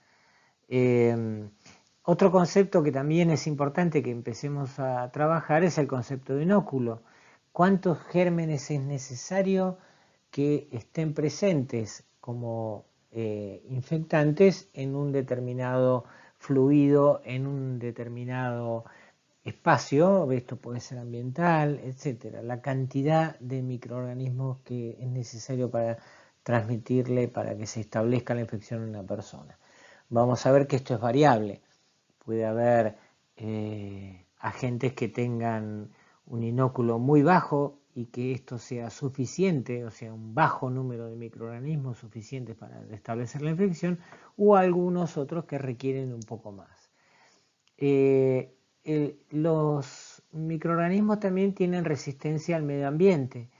Otro concepto que también es importante que empecemos a trabajar es el concepto de inóculo. ¿Cuántos gérmenes es necesario que estén presentes como infectantes en un determinado fluido, en un determinado espacio? Esto puede ser ambiental, etcétera. La cantidad de microorganismos que es necesario para transmitirle, para que se establezca la infección en una persona. Vamos a ver que esto es variable. Puede haber agentes que tengan un inóculo muy bajo y que esto sea suficiente, o sea, un bajo número de microorganismos suficientes para establecer la infección, o algunos otros que requieren un poco más. Los microorganismos también tienen resistencia al medio ambiente.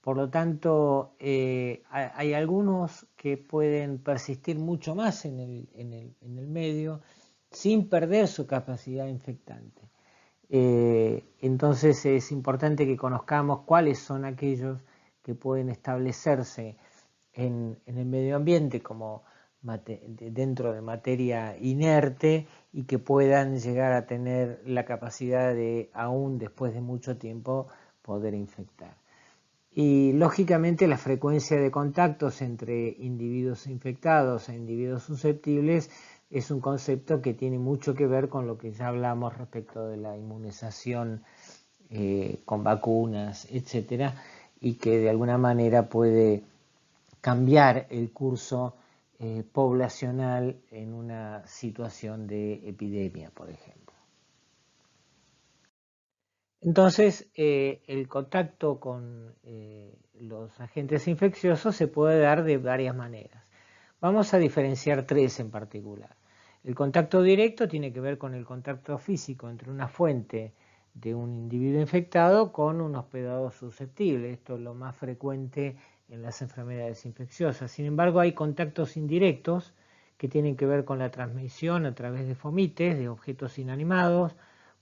Por lo tanto, hay algunos que pueden persistir mucho más en el medio sin perder su capacidad infectante. Entonces es importante que conozcamos cuáles son aquellos que pueden establecerse en el medio ambiente como dentro de materia inerte y que puedan llegar a tener la capacidad de, aún después de mucho tiempo, poder infectar. Y lógicamente la frecuencia de contactos entre individuos infectados e individuos susceptibles es un concepto que tiene mucho que ver con lo que ya hablamos respecto de la inmunización con vacunas, etcétera, y que de alguna manera puede cambiar el curso poblacional en una situación de epidemia, por ejemplo. Entonces, el contacto con los agentes infecciosos se puede dar de varias maneras. Vamos a diferenciar tres en particular. El contacto directo tiene que ver con el contacto físico entre una fuente de un individuo infectado con un hospedador susceptible. Esto es lo más frecuente en las enfermedades infecciosas. Sin embargo, hay contactos indirectos que tienen que ver con la transmisión a través de fomites, de objetos inanimados,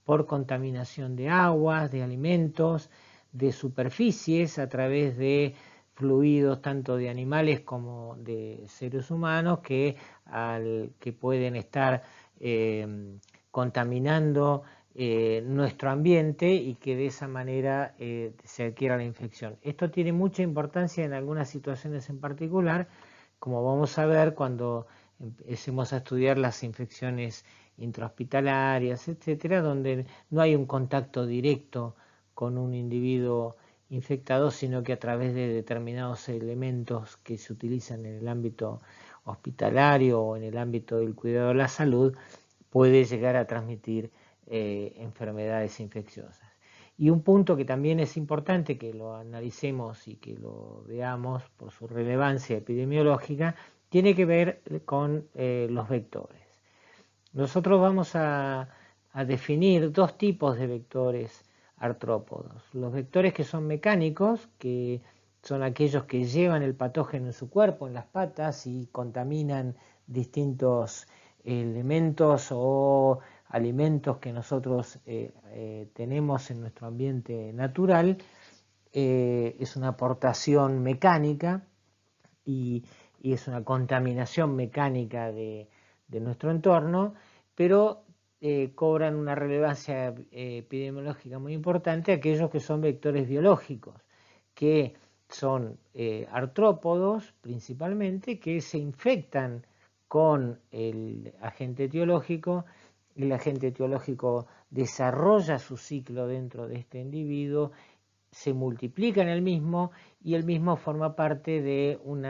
por contaminación de aguas, de alimentos, de superficies, a través de fluidos tanto de animales como de seres humanos que pueden estar contaminando nuestro ambiente y que de esa manera se adquiera la infección. Esto tiene mucha importancia en algunas situaciones en particular, como vamos a ver cuando empecemos a estudiar las infecciones intrahospitalarias, etcétera, donde no hay un contacto directo con un individuo infectado, sino que a través de determinados elementos que se utilizan en el ámbito hospitalario o en el ámbito del cuidado de la salud, puede llegar a transmitir enfermedades infecciosas. Y un punto que también es importante que lo analicemos y que lo veamos por su relevancia epidemiológica, tiene que ver con los vectores. Nosotros vamos a definir dos tipos de vectores artrópodos. Los vectores que son mecánicos, que son aquellos que llevan el patógeno en su cuerpo, en las patas, y contaminan distintos elementos o alimentos que nosotros tenemos en nuestro ambiente natural. Es una aportación mecánica y es una contaminación mecánica de nuestro entorno, pero cobran una relevancia epidemiológica muy importante aquellos que son vectores biológicos, que son artrópodos principalmente, que se infectan con el agente etiológico. El agente etiológico desarrolla su ciclo dentro de este individuo, se multiplica en el mismo y el mismo forma parte de un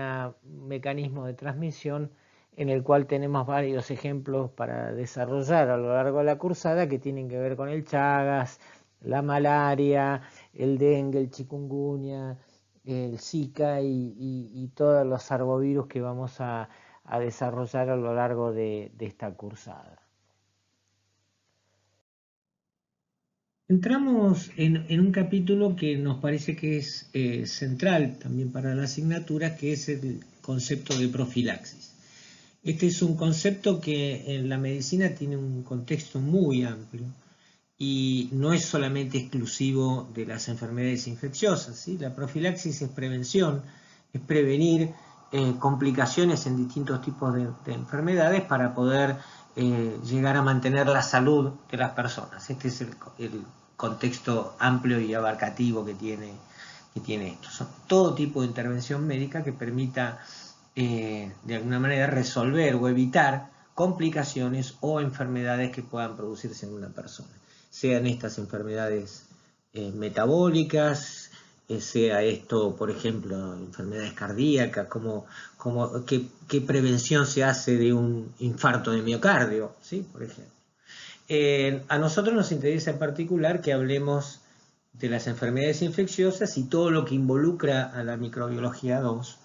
mecanismo de transmisión en el cual tenemos varios ejemplos para desarrollar a lo largo de la cursada que tienen que ver con el Chagas, la malaria, el dengue, el chikungunya, el Zika y todos los arbovirus que vamos a desarrollar a lo largo de esta cursada. Entramos en un capítulo que nos parece que es central también para la asignatura, que es el concepto de profilaxis. Este es un concepto que en la medicina tiene un contexto muy amplio y no es solamente exclusivo de las enfermedades infecciosas, ¿sí? La profilaxis es prevención, es prevenir complicaciones en distintos tipos de enfermedades para poder llegar a mantener la salud de las personas. Este es el contexto amplio y abarcativo que tiene esto. Son todo tipo de intervención médica que permita de alguna manera resolver o evitar complicaciones o enfermedades que puedan producirse en una persona. Sean estas enfermedades metabólicas, sea esto, por ejemplo, enfermedades cardíacas, qué prevención se hace de un infarto de miocardio, ¿sí? Por ejemplo. A nosotros nos interesa en particular que hablemos de las enfermedades infecciosas y todo lo que involucra a la microbiología 2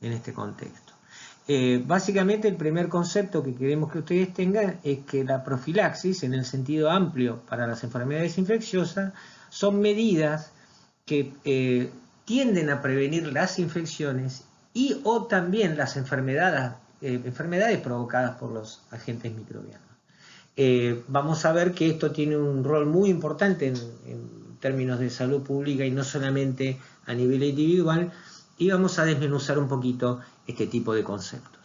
en este contexto. Básicamente el primer concepto que queremos que ustedes tengan es que la profilaxis, en el sentido amplio para las enfermedades infecciosas, son medidas que tienden a prevenir las infecciones y o también las enfermedades provocadas por los agentes microbianos. Vamos a ver que esto tiene un rol muy importante en términos de salud pública y no solamente a nivel individual, y vamos a desmenuzar un poquito este tipo de conceptos.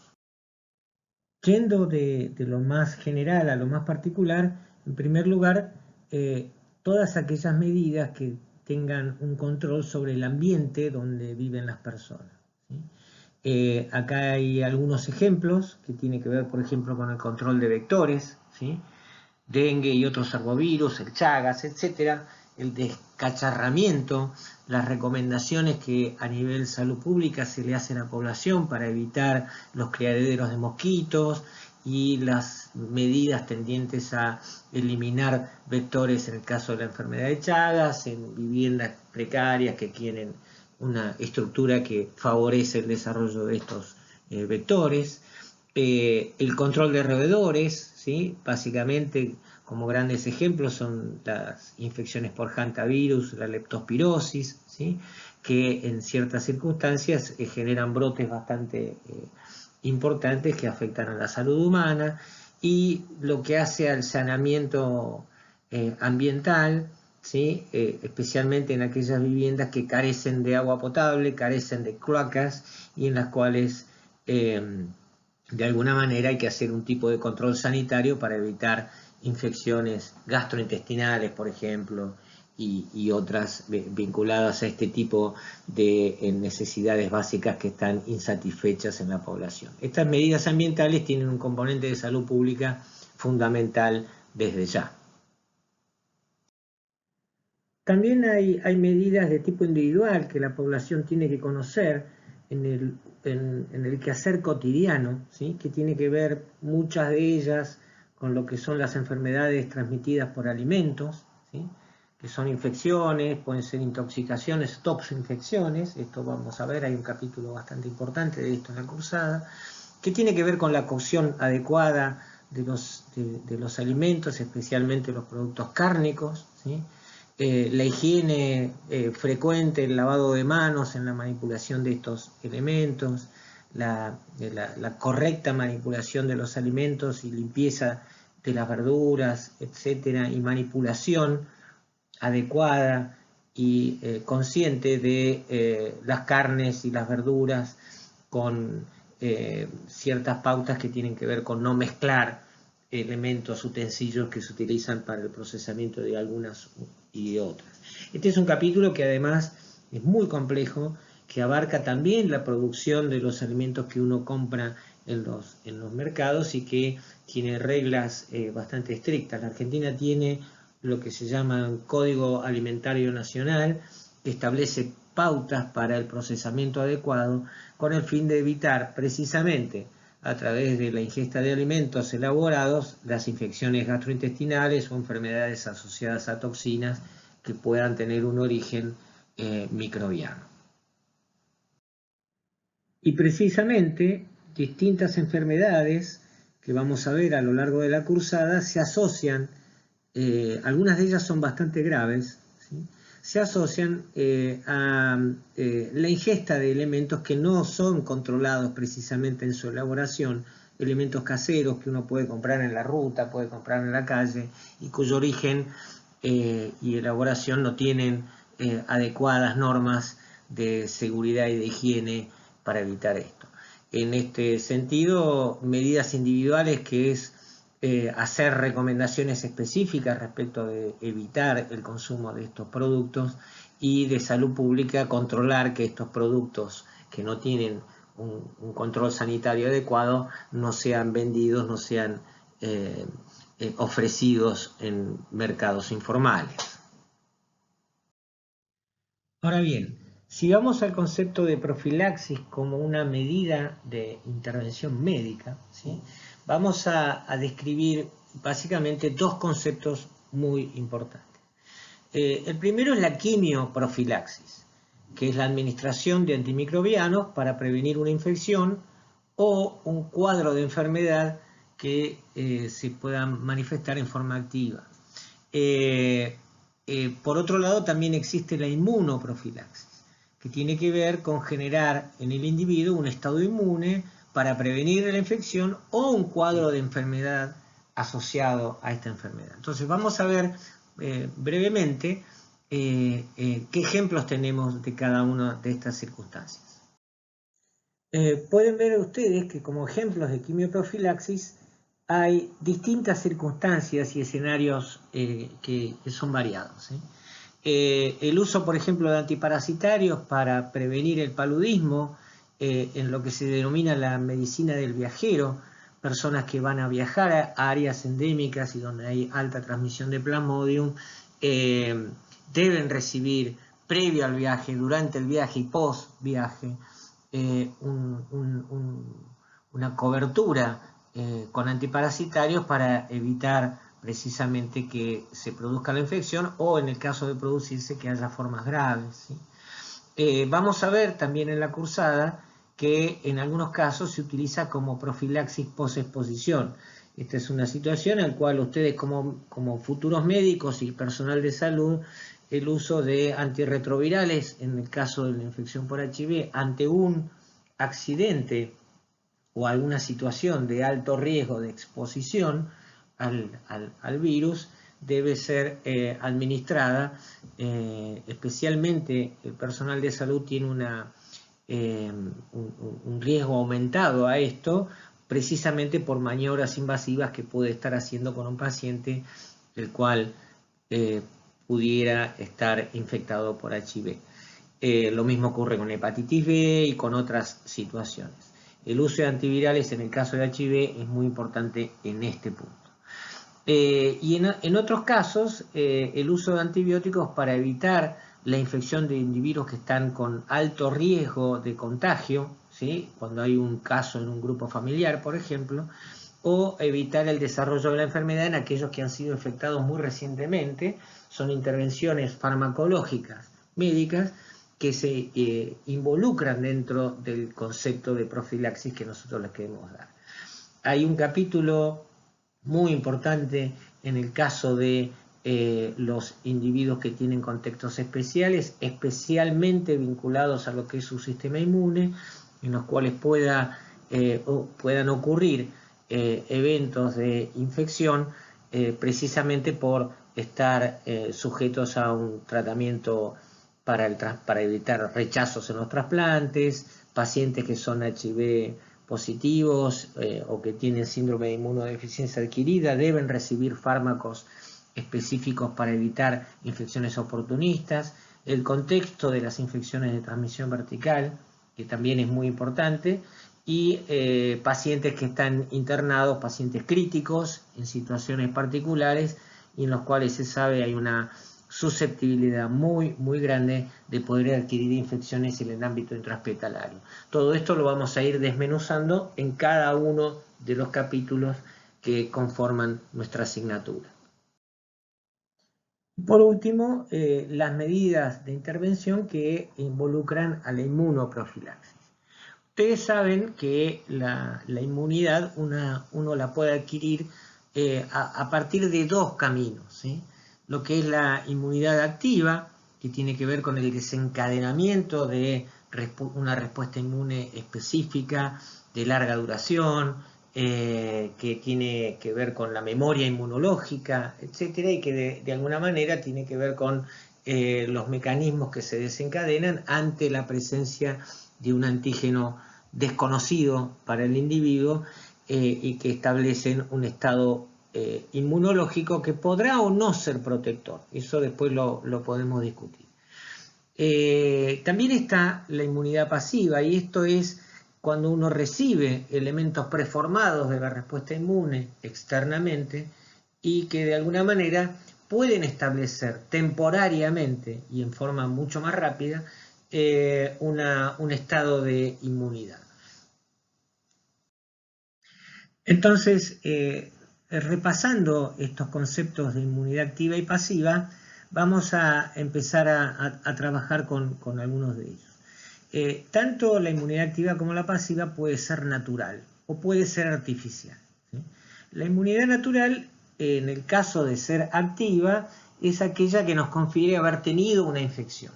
Yendo de lo más general a lo más particular, en primer lugar, todas aquellas medidas que tengan un control sobre el ambiente donde viven las personas, ¿sí? Acá hay algunos ejemplos que tienen que ver, por ejemplo, con el control de vectores, ¿sí? Dengue y otros arbovirus, el Chagas, etcétera, el descacharramiento, las recomendaciones que a nivel salud pública se le hacen a la población para evitar los criaderos de mosquitos y las medidas tendientes a eliminar vectores en el caso de la enfermedad de Chagas, en viviendas precarias que tienen una estructura que favorece el desarrollo de estos vectores. El control de roedores, ¿sí? Básicamente, como grandes ejemplos, son las infecciones por hantavirus, la leptospirosis, ¿sí? Que en ciertas circunstancias generan brotes bastante importantes que afectan a la salud humana, y lo que hace al saneamiento ambiental, ¿sí? Especialmente en aquellas viviendas que carecen de agua potable, carecen de cloacas y en las cuales de alguna manera hay que hacer un tipo de control sanitario para evitar infecciones gastrointestinales, por ejemplo, y otras vinculadas a este tipo de necesidades básicas que están insatisfechas en la población. Estas medidas ambientales tienen un componente de salud pública fundamental desde ya. También hay medidas de tipo individual que la población tiene que conocer en el quehacer cotidiano, ¿sí? Que tiene que ver muchas de ellas con lo que son las enfermedades transmitidas por alimentos, ¿sí? Que son infecciones, pueden ser intoxicaciones, toxinfecciones, esto vamos a ver, hay un capítulo bastante importante de esto en la cursada, que tiene que ver con la cocción adecuada de los alimentos, especialmente los productos cárnicos, ¿sí? La higiene frecuente, el lavado de manos en la manipulación de estos elementos, la correcta manipulación de los alimentos y limpieza de las verduras, etcétera, y manipulación adecuada y consciente de las carnes y las verduras con ciertas pautas que tienen que ver con no mezclar elementos, utensilios que se utilizan para el procesamiento de algunas y de otras. Este es un capítulo que además es muy complejo, que abarca también la producción de los alimentos que uno compra en los mercados y que tiene reglas bastante estrictas. La Argentina tiene lo que se llama Código Alimentario Nacional, que establece pautas para el procesamiento adecuado con el fin de evitar precisamente a través de la ingesta de alimentos elaborados las infecciones gastrointestinales o enfermedades asociadas a toxinas que puedan tener un origen microbiano. Y precisamente distintas enfermedades que vamos a ver a lo largo de la cursada se asocian, algunas de ellas son bastante graves, ¿sí? Se asocian a la ingesta de elementos que no son controlados precisamente en su elaboración, elementos caseros que uno puede comprar en la ruta, puede comprar en la calle y cuyo origen y elaboración no tienen adecuadas normas de seguridad y de higiene para evitar esto. En este sentido, medidas individuales que es hacer recomendaciones específicas respecto de evitar el consumo de estos productos y de salud pública controlar que estos productos que no tienen un control sanitario adecuado no sean vendidos, no sean ofrecidos en mercados informales. Ahora bien, si vamos al concepto de profilaxis como una medida de intervención médica, ¿sí? Vamos a describir básicamente dos conceptos muy importantes. El primero es la quimioprofilaxis, que es la administración de antimicrobianos para prevenir una infección o un cuadro de enfermedad que se pueda manifestar en forma activa. Por otro lado, también existe la inmunoprofilaxis, que tiene que ver con generar en el individuo un estado inmune para prevenir la infección o un cuadro de enfermedad asociado a esta enfermedad. Entonces vamos a ver brevemente qué ejemplos tenemos de cada una de estas circunstancias. Pueden ver ustedes que como ejemplos de quimioprofilaxis hay distintas circunstancias y escenarios que son variados. El uso, por ejemplo, de antiparasitarios para prevenir el paludismo, en lo que se denomina la medicina del viajero, personas que van a viajar a áreas endémicas y donde hay alta transmisión de Plasmodium, deben recibir previo al viaje, durante el viaje y post viaje, una cobertura con antiparasitarios para evitar precisamente que se produzca la infección o en el caso de producirse que haya formas graves, ¿sí? Vamos a ver también en la cursada que en algunos casos se utiliza como profilaxis posexposición. Esta es una situación en la cual ustedes como futuros médicos y personal de salud, el uso de antirretrovirales en el caso de la infección por HIV ante un accidente o alguna situación de alto riesgo de exposición al virus, debe ser administrada, especialmente el personal de salud tiene un riesgo aumentado a esto, precisamente por maniobras invasivas que puede estar haciendo con un paciente el cual pudiera estar infectado por HIV. Lo mismo ocurre con hepatitis B y con otras situaciones. El uso de antivirales en el caso de HIV es muy importante en este punto. Y en otros casos, el uso de antibióticos para evitar la infección de individuos que están con alto riesgo de contagio, ¿sí? Cuando hay un caso en un grupo familiar, por ejemplo, o evitar el desarrollo de la enfermedad en aquellos que han sido infectados muy recientemente. Son intervenciones farmacológicas médicas que se involucran dentro del concepto de profilaxis que nosotros les queremos dar. Hay un capítulo muy importante en el caso de los individuos que tienen contextos especiales, especialmente vinculados a lo que es su sistema inmune, en los cuales puedan ocurrir eventos de infección precisamente por estar sujetos a un tratamiento para evitar rechazos en los trasplantes, pacientes que son HIV positivos o que tienen síndrome de inmunodeficiencia adquirida deben recibir fármacos específicos para evitar infecciones oportunistas, el contexto de las infecciones de transmisión vertical, que también es muy importante, y pacientes que están internados, pacientes críticos en situaciones particulares y en los cuales se sabe hay una susceptibilidad muy grande de poder adquirir infecciones en el ámbito intrahospitalario. Todo esto lo vamos a ir desmenuzando en cada uno de los capítulos que conforman nuestra asignatura. Por último, las medidas de intervención que involucran a la inmunoprofilaxis. Ustedes saben que la inmunidad uno la puede adquirir a partir de dos caminos, ¿sí? Lo que es la inmunidad activa, que tiene que ver con el desencadenamiento de una respuesta inmune específica de larga duración, que tiene que ver con la memoria inmunológica, etcétera, y que de alguna manera tiene que ver con los mecanismos que se desencadenan ante la presencia de un antígeno desconocido para el individuo y que establecen un estado inmunológico que podrá o no ser protector. Eso después lo podemos discutir. También está la inmunidad pasiva, y esto es cuando uno recibe elementos preformados de la respuesta inmune externamente y que de alguna manera pueden establecer temporariamente y en forma mucho más rápida un estado de inmunidad. Entonces, repasando estos conceptos de inmunidad activa y pasiva, vamos a empezar a trabajar con algunos de ellos. Tanto la inmunidad activa como la pasiva puede ser natural o puede ser artificial, ¿sí? La inmunidad natural, en el caso de ser activa, es aquella que nos confiere haber tenido una infección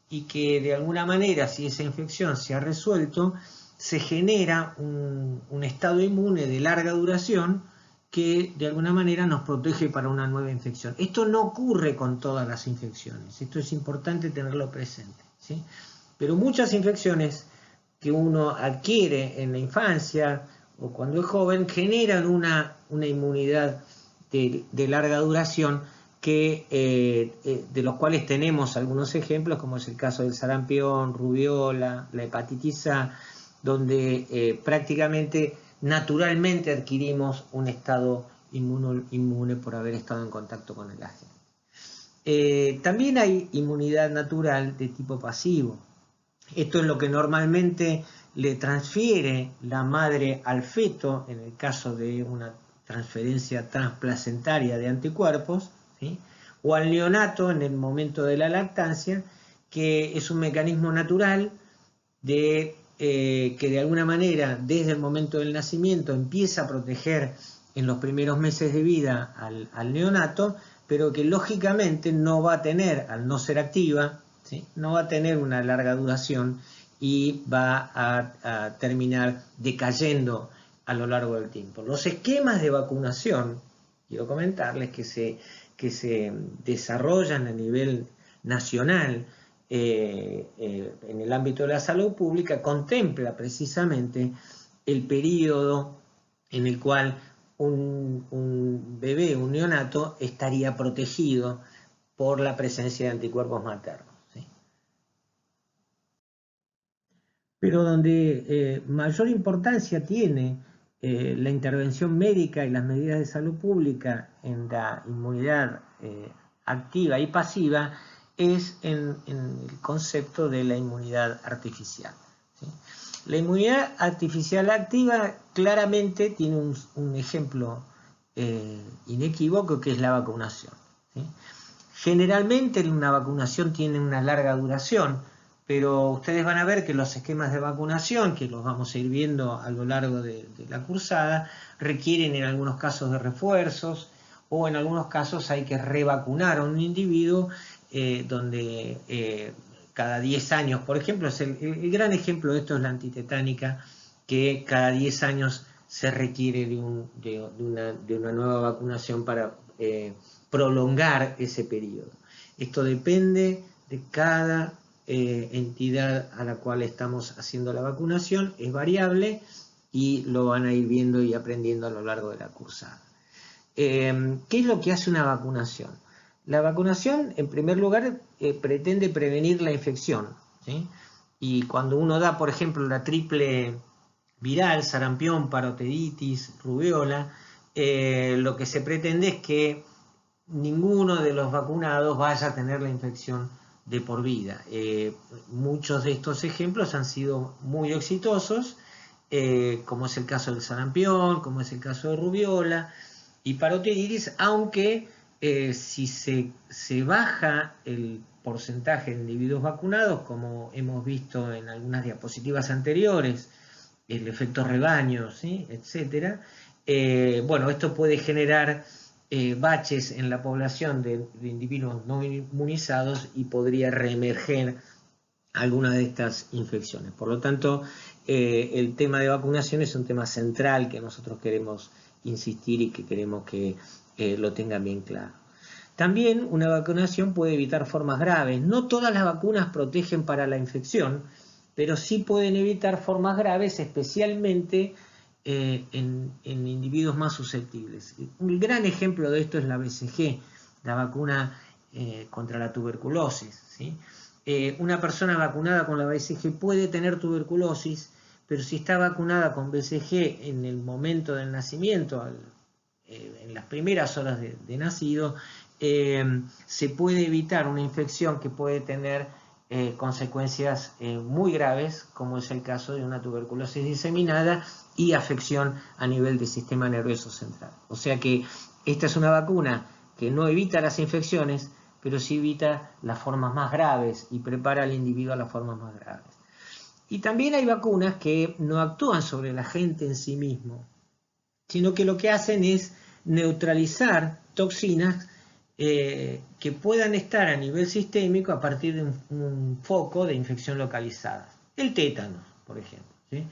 y que de alguna manera, si esa infección se ha resuelto, se genera un estado inmune de larga duración que de alguna manera nos protege para una nueva infección. Esto no ocurre con todas las infecciones, esto es importante tenerlo presente, ¿sí? Pero muchas infecciones que uno adquiere en la infancia o cuando es joven generan una inmunidad de larga duración que, de los cuales tenemos algunos ejemplos, como es el caso del sarampión, rubiola, la hepatitis A, donde prácticamente naturalmente adquirimos un estado inmune por haber estado en contacto con el agente. También hay inmunidad natural de tipo pasivo. Esto es lo que normalmente le transfiere la madre al feto en el caso de una transferencia transplacentaria de anticuerpos, ¿sí? O al neonato en el momento de la lactancia, que es un mecanismo natural que de alguna manera desde el momento del nacimiento empieza a proteger en los primeros meses de vida al neonato, pero que lógicamente no va a tener, al no ser activa, ¿sí? No va a tener una larga duración y va a terminar decayendo a lo largo del tiempo. Los esquemas de vacunación, quiero comentarles que que se desarrollan a nivel nacional en el ámbito de la salud pública contempla precisamente el periodo en el cual un bebé, un neonato, estaría protegido por la presencia de anticuerpos maternos, ¿sí? Pero donde mayor importancia tiene la intervención médica y las medidas de salud pública en la inmunidad activa y pasiva es en el concepto de la inmunidad artificial, ¿sí? La inmunidad artificial activa claramente tiene un ejemplo inequívoco, que es la vacunación, ¿sí? Generalmente una vacunación tiene una larga duración, pero ustedes van a ver que los esquemas de vacunación, que los vamos a ir viendo a lo largo de la cursada, requieren en algunos casos de refuerzos, o en algunos casos hay que revacunar a un individuo donde cada 10 años, por ejemplo, el gran ejemplo de esto es la antitetánica, que cada 10 años se requiere de una nueva vacunación para prolongar ese periodo. Esto depende de cada entidad a la cual estamos haciendo la vacunación, es variable y lo van a ir viendo y aprendiendo a lo largo de la cursada. ¿Qué es lo que hace una vacunación? La vacunación, en primer lugar, pretende prevenir la infección, ¿sí? Y cuando uno da, por ejemplo, la triple viral, sarampión, parotiditis, rubiola, lo que se pretende es que ninguno de los vacunados vaya a tener la infección de por vida. Muchos de estos ejemplos han sido muy exitosos, como es el caso del sarampión, como es el caso de rubiola y parotiditis, aunque si se baja el porcentaje de individuos vacunados, como hemos visto en algunas diapositivas anteriores, el efecto rebaño, ¿sí?, etcétera, bueno, esto puede generar baches en la población de individuos no inmunizados y podría reemerger alguna de estas infecciones. Por lo tanto, el tema de vacunación es un tema central que nosotros queremos insistir y que queremos que lo tengan bien claro. También una vacunación puede evitar formas graves. No todas las vacunas protegen para la infección, pero sí pueden evitar formas graves, especialmente en individuos más susceptibles. Un gran ejemplo de esto es la BCG, la vacuna contra la tuberculosis, ¿sí? Una persona vacunada con la BCG puede tener tuberculosis, pero si está vacunada con BCG en el momento del nacimiento, en las primeras horas de nacido, se puede evitar una infección que puede tener consecuencias muy graves, como es el caso de una tuberculosis diseminada y afección a nivel del sistema nervioso central. O sea que esta es una vacuna que no evita las infecciones, pero sí evita las formas más graves y prepara al individuo a las formas más graves. Y también hay vacunas que no actúan sobre el agente en sí mismo, sino que lo que hacen es neutralizar toxinas que puedan estar a nivel sistémico a partir de un foco de infección localizada. El tétano, por ejemplo, ¿sí?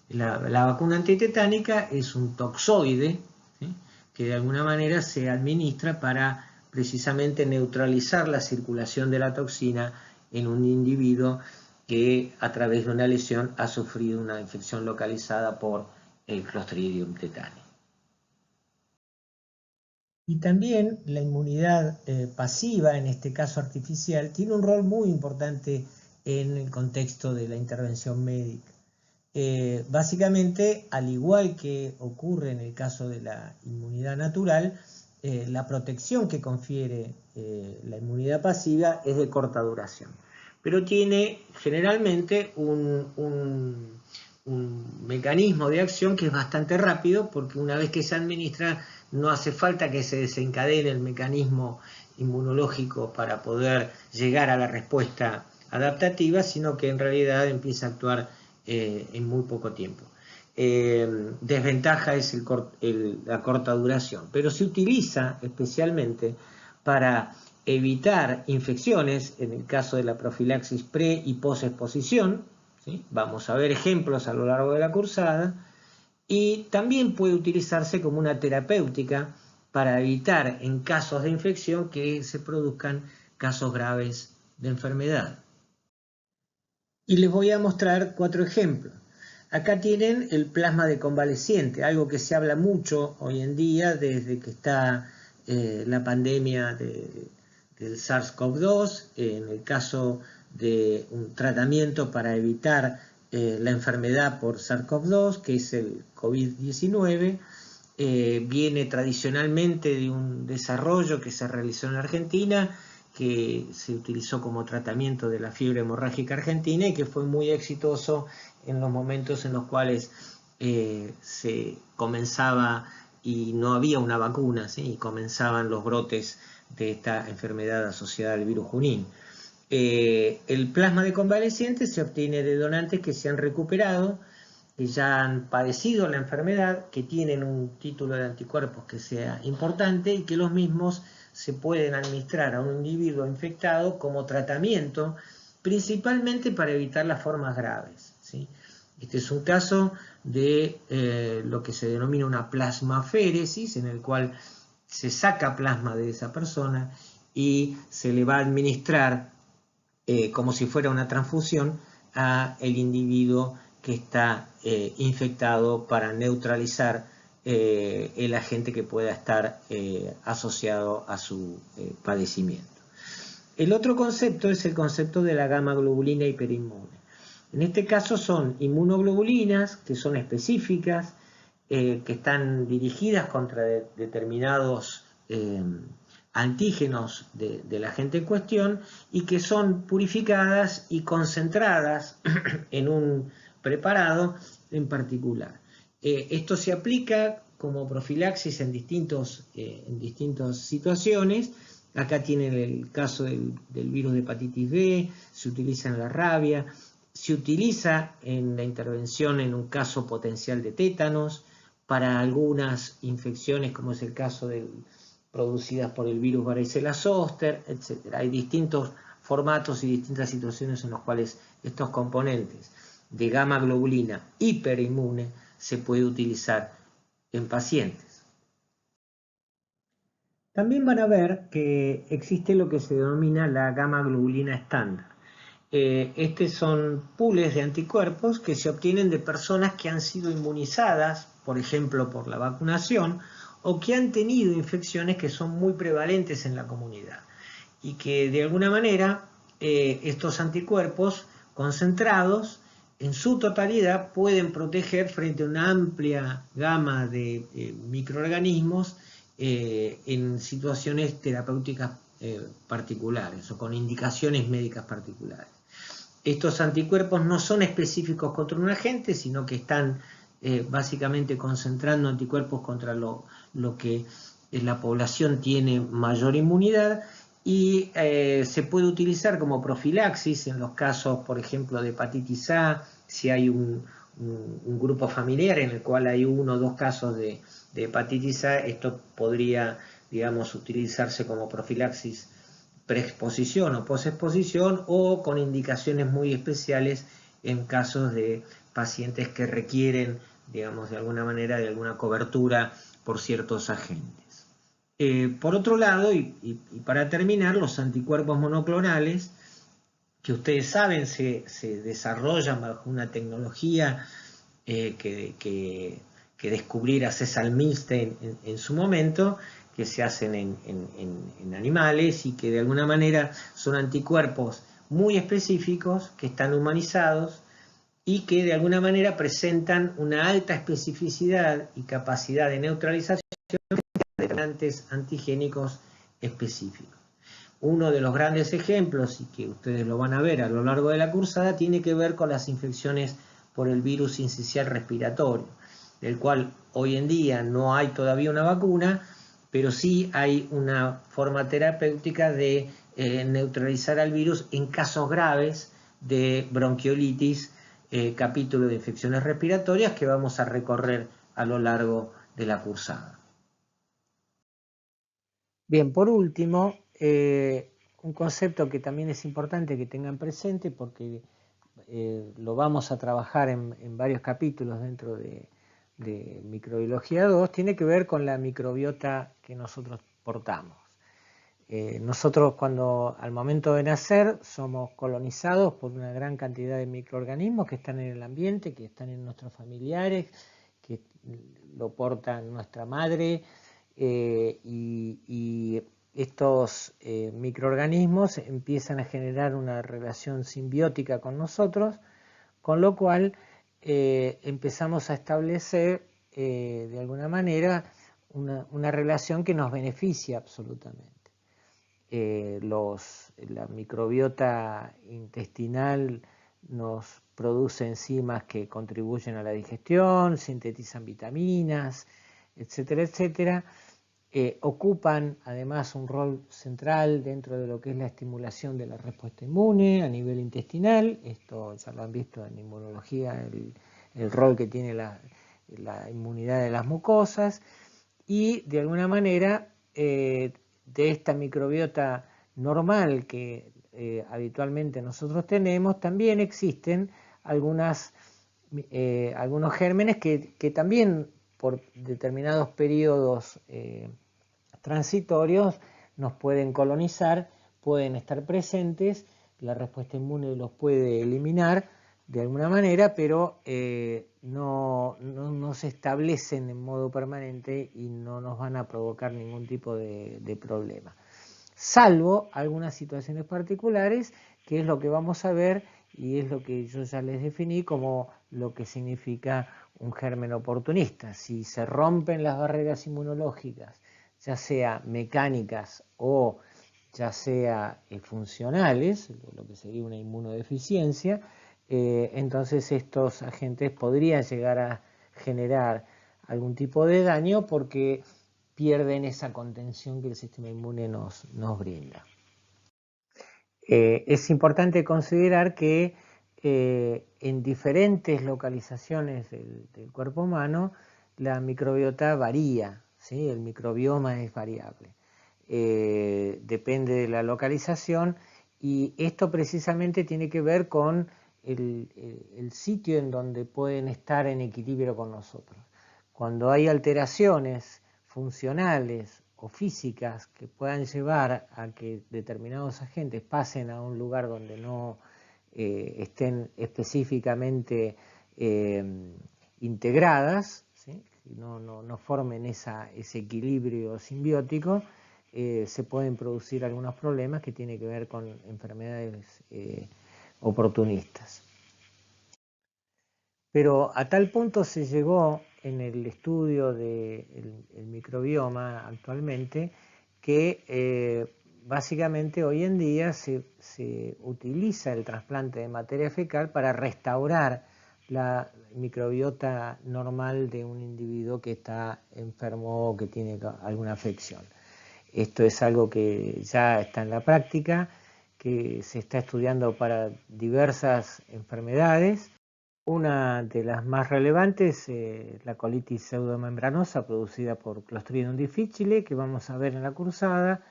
La vacuna antitetánica es un toxoide, ¿sí?, que de alguna manera se administra para precisamente neutralizar la circulación de la toxina en un individuo que a través de una lesión ha sufrido una infección localizada por el Clostridium tetani. Y también la inmunidad pasiva, en este caso artificial, tiene un rol muy importante en el contexto de la intervención médica. Básicamente, al igual que ocurre en el caso de la inmunidad natural, la protección que confiere la inmunidad pasiva es de corta duración, pero tiene generalmente un mecanismo de acción que es bastante rápido, porque una vez que se administra no hace falta que se desencadene el mecanismo inmunológico para poder llegar a la respuesta adaptativa, sino que en realidad empieza a actuar en muy poco tiempo. Desventaja es la corta duración, pero se utiliza especialmente para evitar infecciones en el caso de la profilaxis pre y posexposición, ¿sí? Vamos a ver ejemplos a lo largo de la cursada, y también puede utilizarse como una terapéutica para evitar en casos de infección que se produzcan casos graves de enfermedad. Y les voy a mostrar 4 ejemplos. Acá tienen el plasma de convaleciente, algo que se habla mucho hoy en día desde que está la pandemia del SARS-CoV-2, en el caso de un tratamiento para evitar la enfermedad por SARS-CoV-2, que es el COVID-19, viene tradicionalmente de un desarrollo que se realizó en la Argentina, que se utilizó como tratamiento de la fiebre hemorrágica argentina y que fue muy exitoso en los momentos en los cuales se comenzaba y no había una vacuna, ¿sí? Y comenzaban los brotes de esta enfermedad asociada al virus Junín. El plasma de convalecientes se obtiene de donantes que se han recuperado, que ya han padecido la enfermedad, que tienen un título de anticuerpos que sea importante y que los mismos se pueden administrar a un individuo infectado como tratamiento, principalmente para evitar las formas graves, ¿sí? Este es un caso de lo que se denomina una plasmaféresis, en el cual se saca plasma de esa persona y se le va a administrar como si fuera una transfusión a el individuo que está infectado para neutralizar el agente que pueda estar asociado a su padecimiento. El otro concepto es el concepto de la gamma globulina hiperinmune. En este caso son inmunoglobulinas que son específicas, que están dirigidas contra determinados antígenos del agente en cuestión y que son purificadas y concentradas en un preparado en particular. Esto se aplica como profilaxis en distintas situaciones. Acá tienen el caso del virus de hepatitis B, se utiliza en la rabia, se utiliza en la intervención en un caso potencial de tétanos, para algunas infecciones como es el caso producidas por el virus varicela zoster, etc. Hay distintos formatos y distintas situaciones en las cuales estos componentes de gamma globulina hiperinmune se puede utilizar en pacientes. También van a ver que existe lo que se denomina la gamma globulina estándar. Estos son pools de anticuerpos que se obtienen de personas que han sido inmunizadas, por ejemplo, por la vacunación, o que han tenido infecciones que son muy prevalentes en la comunidad y que de alguna manera estos anticuerpos concentrados en su totalidad pueden proteger frente a una amplia gama de microorganismos en situaciones terapéuticas particulares o con indicaciones médicas particulares. Estos anticuerpos no son específicos contra un agente, sino que están básicamente concentrando anticuerpos contra lo que la población tiene mayor inmunidad y se puede utilizar como profilaxis en los casos, por ejemplo, de hepatitis A, si hay un grupo familiar en el cual hay 1 o 2 casos de hepatitis A, esto podría, digamos, utilizarse como profilaxis preexposición o posexposición o con indicaciones muy especiales en casos de pacientes que requieren, digamos, de alguna manera, de alguna cobertura por ciertos agentes. Por otro lado, y para terminar, los anticuerpos monoclonales, que ustedes saben se desarrollan bajo una tecnología que descubriera Cecil Milstein en su momento, que se hacen en animales y que de alguna manera son anticuerpos muy específicos que están humanizados y que de alguna manera presentan una alta especificidad y capacidad de neutralización de determinantes antigénicos específicos. Uno de los grandes ejemplos, y que ustedes lo van a ver a lo largo de la cursada, tiene que ver con las infecciones por el virus sincicial respiratorio, del cual hoy en día no hay todavía una vacuna, pero sí hay una forma terapéutica de neutralizar al virus en casos graves de bronquiolitis, capítulo de infecciones respiratorias que vamos a recorrer a lo largo de la cursada. Bien, por último, un concepto que también es importante que tengan presente porque lo vamos a trabajar en varios capítulos dentro de de microbiología 2 tiene que ver con la microbiota que nosotros portamos. Nosotros al momento de nacer somos colonizados por una gran cantidad de microorganismos que están en el ambiente, que están en nuestros familiares, que lo portan nuestra madre, y estos microorganismos empiezan a generar una relación simbiótica con nosotros, con lo cual empezamos a establecer de alguna manera una relación que nos beneficia absolutamente. La microbiota intestinal nos produce enzimas que contribuyen a la digestión, sintetizan vitaminas, etcétera, etcétera. Ocupan además un rol central dentro de lo que es la estimulación de la respuesta inmune a nivel intestinal. Esto ya lo han visto en inmunología, el rol que tiene la inmunidad de las mucosas, y de alguna manera de esta microbiota normal que habitualmente nosotros tenemos, también existen algunos gérmenes que también por determinados periodos transitorios nos pueden colonizar, pueden estar presentes, la respuesta inmune los puede eliminar de alguna manera, pero no se establecen en modo permanente y no nos van a provocar ningún tipo de problema. Salvo algunas situaciones particulares, que es lo que vamos a ver y es lo que yo ya les definí como lo que significa un germen oportunista. Si se rompen las barreras inmunológicas, ya sea mecánicas o ya sea funcionales, lo que sería una inmunodeficiencia, entonces estos agentes podrían llegar a generar algún tipo de daño porque pierden esa contención que el sistema inmune nos brinda. Es importante considerar que en diferentes localizaciones del cuerpo humano la microbiota varía, ¿sí? El microbioma es variable, depende de la localización, y esto precisamente tiene que ver con el sitio en donde pueden estar en equilibrio con nosotros. Cuando hay alteraciones funcionales o físicas que puedan llevar a que determinados agentes pasen a un lugar donde no estén específicamente integradas, ¿sí? No formen ese equilibrio simbiótico, se pueden producir algunos problemas que tienen que ver con enfermedades oportunistas. Pero a tal punto se llegó en el estudio del microbioma actualmente que básicamente hoy en día se utiliza el trasplante de materia fecal para restaurar la microbiota normal de un individuo que está enfermo o que tiene alguna afección. Esto es algo que ya está en la práctica, que se está estudiando para diversas enfermedades. Una de las más relevantes es la colitis pseudomembranosa producida por Clostridium difficile, que vamos a ver en la cursada,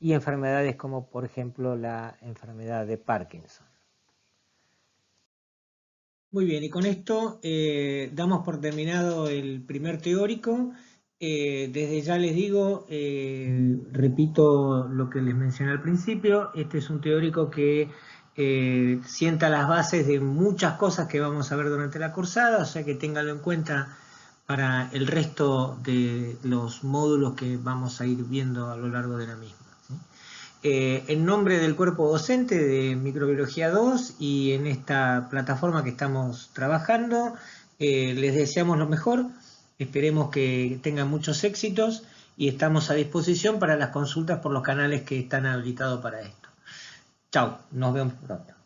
y enfermedades como por ejemplo la enfermedad de Parkinson. Muy bien, y con esto damos por terminado el primer teórico. Desde ya les digo, repito lo que les mencioné al principio, este es un teórico que sienta las bases de muchas cosas que vamos a ver durante la cursada, o sea que ténganlo en cuenta para el resto de los módulos que vamos a ir viendo a lo largo de la misma. En nombre del cuerpo docente de Microbiología 2 y en esta plataforma que estamos trabajando, les deseamos lo mejor, esperemos que tengan muchos éxitos y estamos a disposición para las consultas por los canales que están habilitados para esto. Chao, nos vemos pronto.